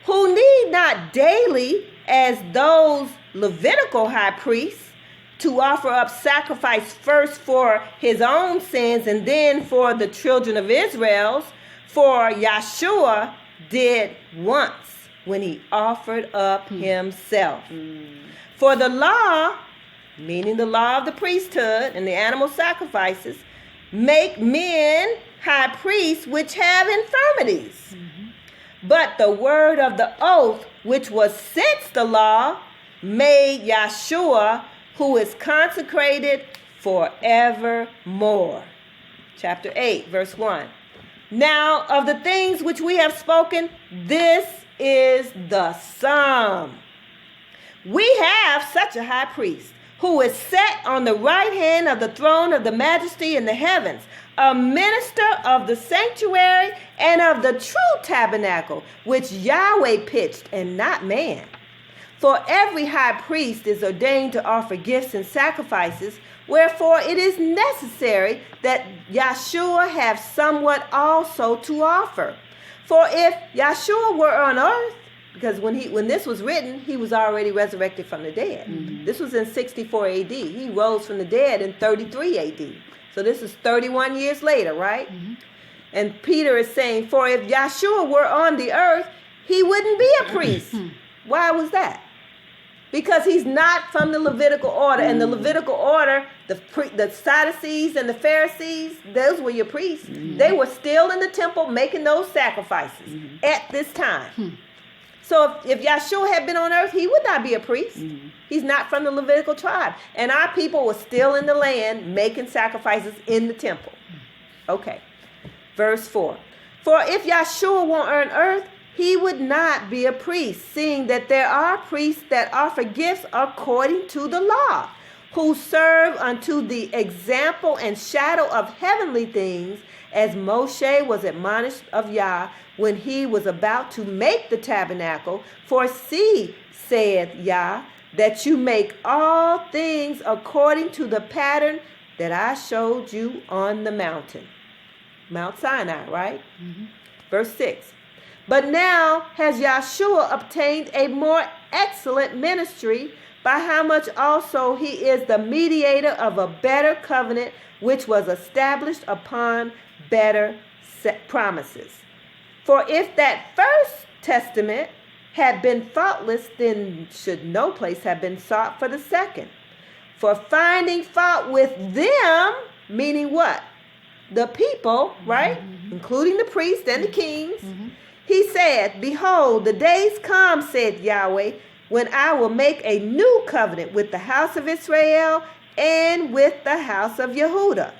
who need not daily, as those Levitical high priests, to offer up sacrifice first for his own sins and then for the children of Israel's, for Yahshua did once when he offered up himself. For the law, meaning the law of the priesthood and the animal sacrifices, make men high priests which have infirmities. But the word of the oath, which was since the law, made Yahshua, who is consecrated forevermore. Chapter 8, verse 1. Now of the things which we have spoken, this is the sum. We have such a high priest, who is set on the right hand of the throne of the majesty in the heavens, a minister of the sanctuary and of the true tabernacle, which Yahweh pitched and not man. For every high priest is ordained to offer gifts and sacrifices, wherefore it is necessary that Yahshua have somewhat also to offer. For if Yahshua were on earth, because when this was written, he was already resurrected from the dead. This was in 64 AD. He rose from the dead in 33 AD. So this is 31 years later, right? And Peter is saying, for if Yahshua were on the earth, he wouldn't be a priest. Why was that? Because he's not from the Levitical order. And the Levitical order, the Sadducees and the Pharisees, those were your priests. They were still in the temple making those sacrifices at this time. So if Yahshua had been on earth, he would not be a priest. He's not from the Levitical tribe. And our people were still in the land making sacrifices in the temple. Okay. Verse 4. For if Yahshua were on earth, he would not be a priest, seeing that there are priests that offer gifts according to the law, who serve unto the example and shadow of heavenly things, as Moshe was admonished of Yah when he was about to make the tabernacle. For see, saith Yah, that you make all things according to the pattern that I showed you on the mountain. Mount Sinai, right? Verse 6. But now has Yahshua obtained a more excellent ministry, by how much also he is the mediator of a better covenant, which was established upon better promises. For if that first testament had been faultless, then should no place have been sought for the second. For finding fault with them, meaning what? The people, right? Including the priests and the kings. He said, behold, the days come, said Yahweh, when I will make a new covenant with the house of Israel and with the house of Yehudah.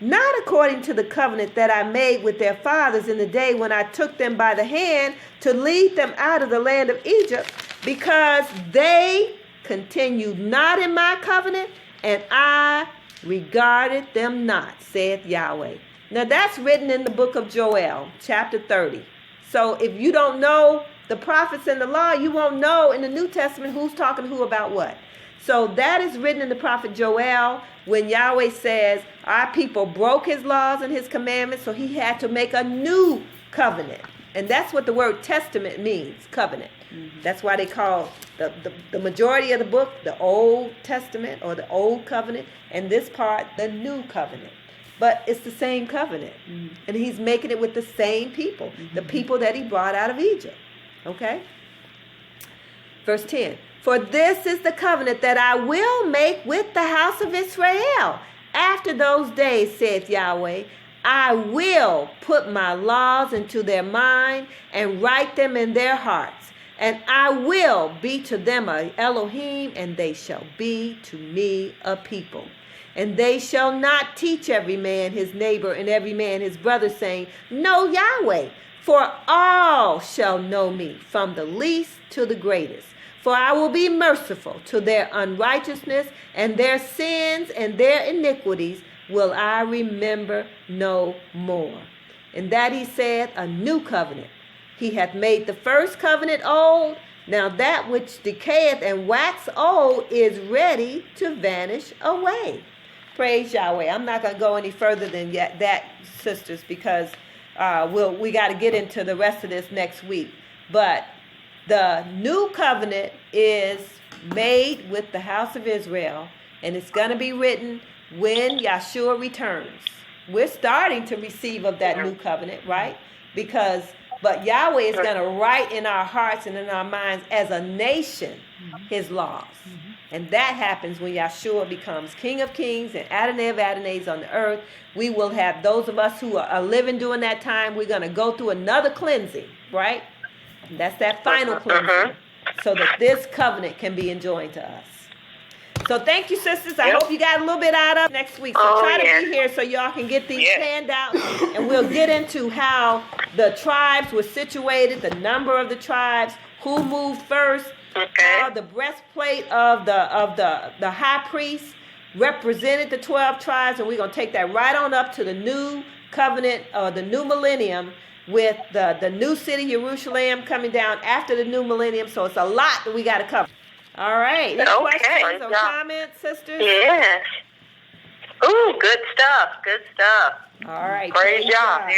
Not according to the covenant that I made with their fathers in the day when I took them by the hand to lead them out of the land of Egypt, because they continued not in my covenant, and I regarded them not, saith Yahweh. Now that's written in the book of Joel, chapter 30. So if you don't know the prophets and the law, you won't know in the New Testament who's talking to who about what. So that is written in the prophet Joel, when Yahweh says our people broke his laws and his commandments, so he had to make a new covenant. And that's what the word testament means, covenant. That's why they call the majority of the book the Old Testament or the Old Covenant, and this part the New Covenant. But it's the same covenant. And he's making it with the same people, the people that he brought out of Egypt. Okay? Verse 10. For this is the covenant that I will make with the house of Israel. After those days, saith Yahweh, I will put my laws into their mind and write them in their hearts. And I will be to them a Elohim, and they shall be to me a people. And they shall not teach every man his neighbor and every man his brother, saying, Know Yahweh, for all shall know me, from the least to the greatest. For I will be merciful to their unrighteousness, and their sins and their iniquities will I remember no more. And that he said, a new covenant. He hath made the first covenant old. Now that which decayeth and wax old is ready to vanish away. Praise Yahweh. I'm not going to go any further than that, sisters, because we got to get into the rest of this next week. But the new covenant is made with the house of Israel, and it's going to be written when Yahshua returns. We're starting to receive of that new covenant, right? But Yahweh is going to write in our hearts and in our minds as a nation his laws. And that happens when Yahshua becomes King of Kings and Adonai of Adonais on the earth. We will have those of us who are living during that time, we're going to go through another cleansing, right? And that's that final cleansing, so that this covenant can be enjoined to us. So thank you, sisters. I hope you got a little bit out of next week. So try to be here so y'all can get these handouts, and we'll get into how the tribes were situated, the number of the tribes, who moved first, how the breastplate of the high priest represented the 12 tribes, and we're going to take that right on up to the new covenant, or the new millennium, with the new city, Jerusalem, coming down after the new millennium. So it's a lot that we got to cover. All right. Any questions or comments, sisters? Yes. Ooh, good stuff. Good stuff. All right. Praise God.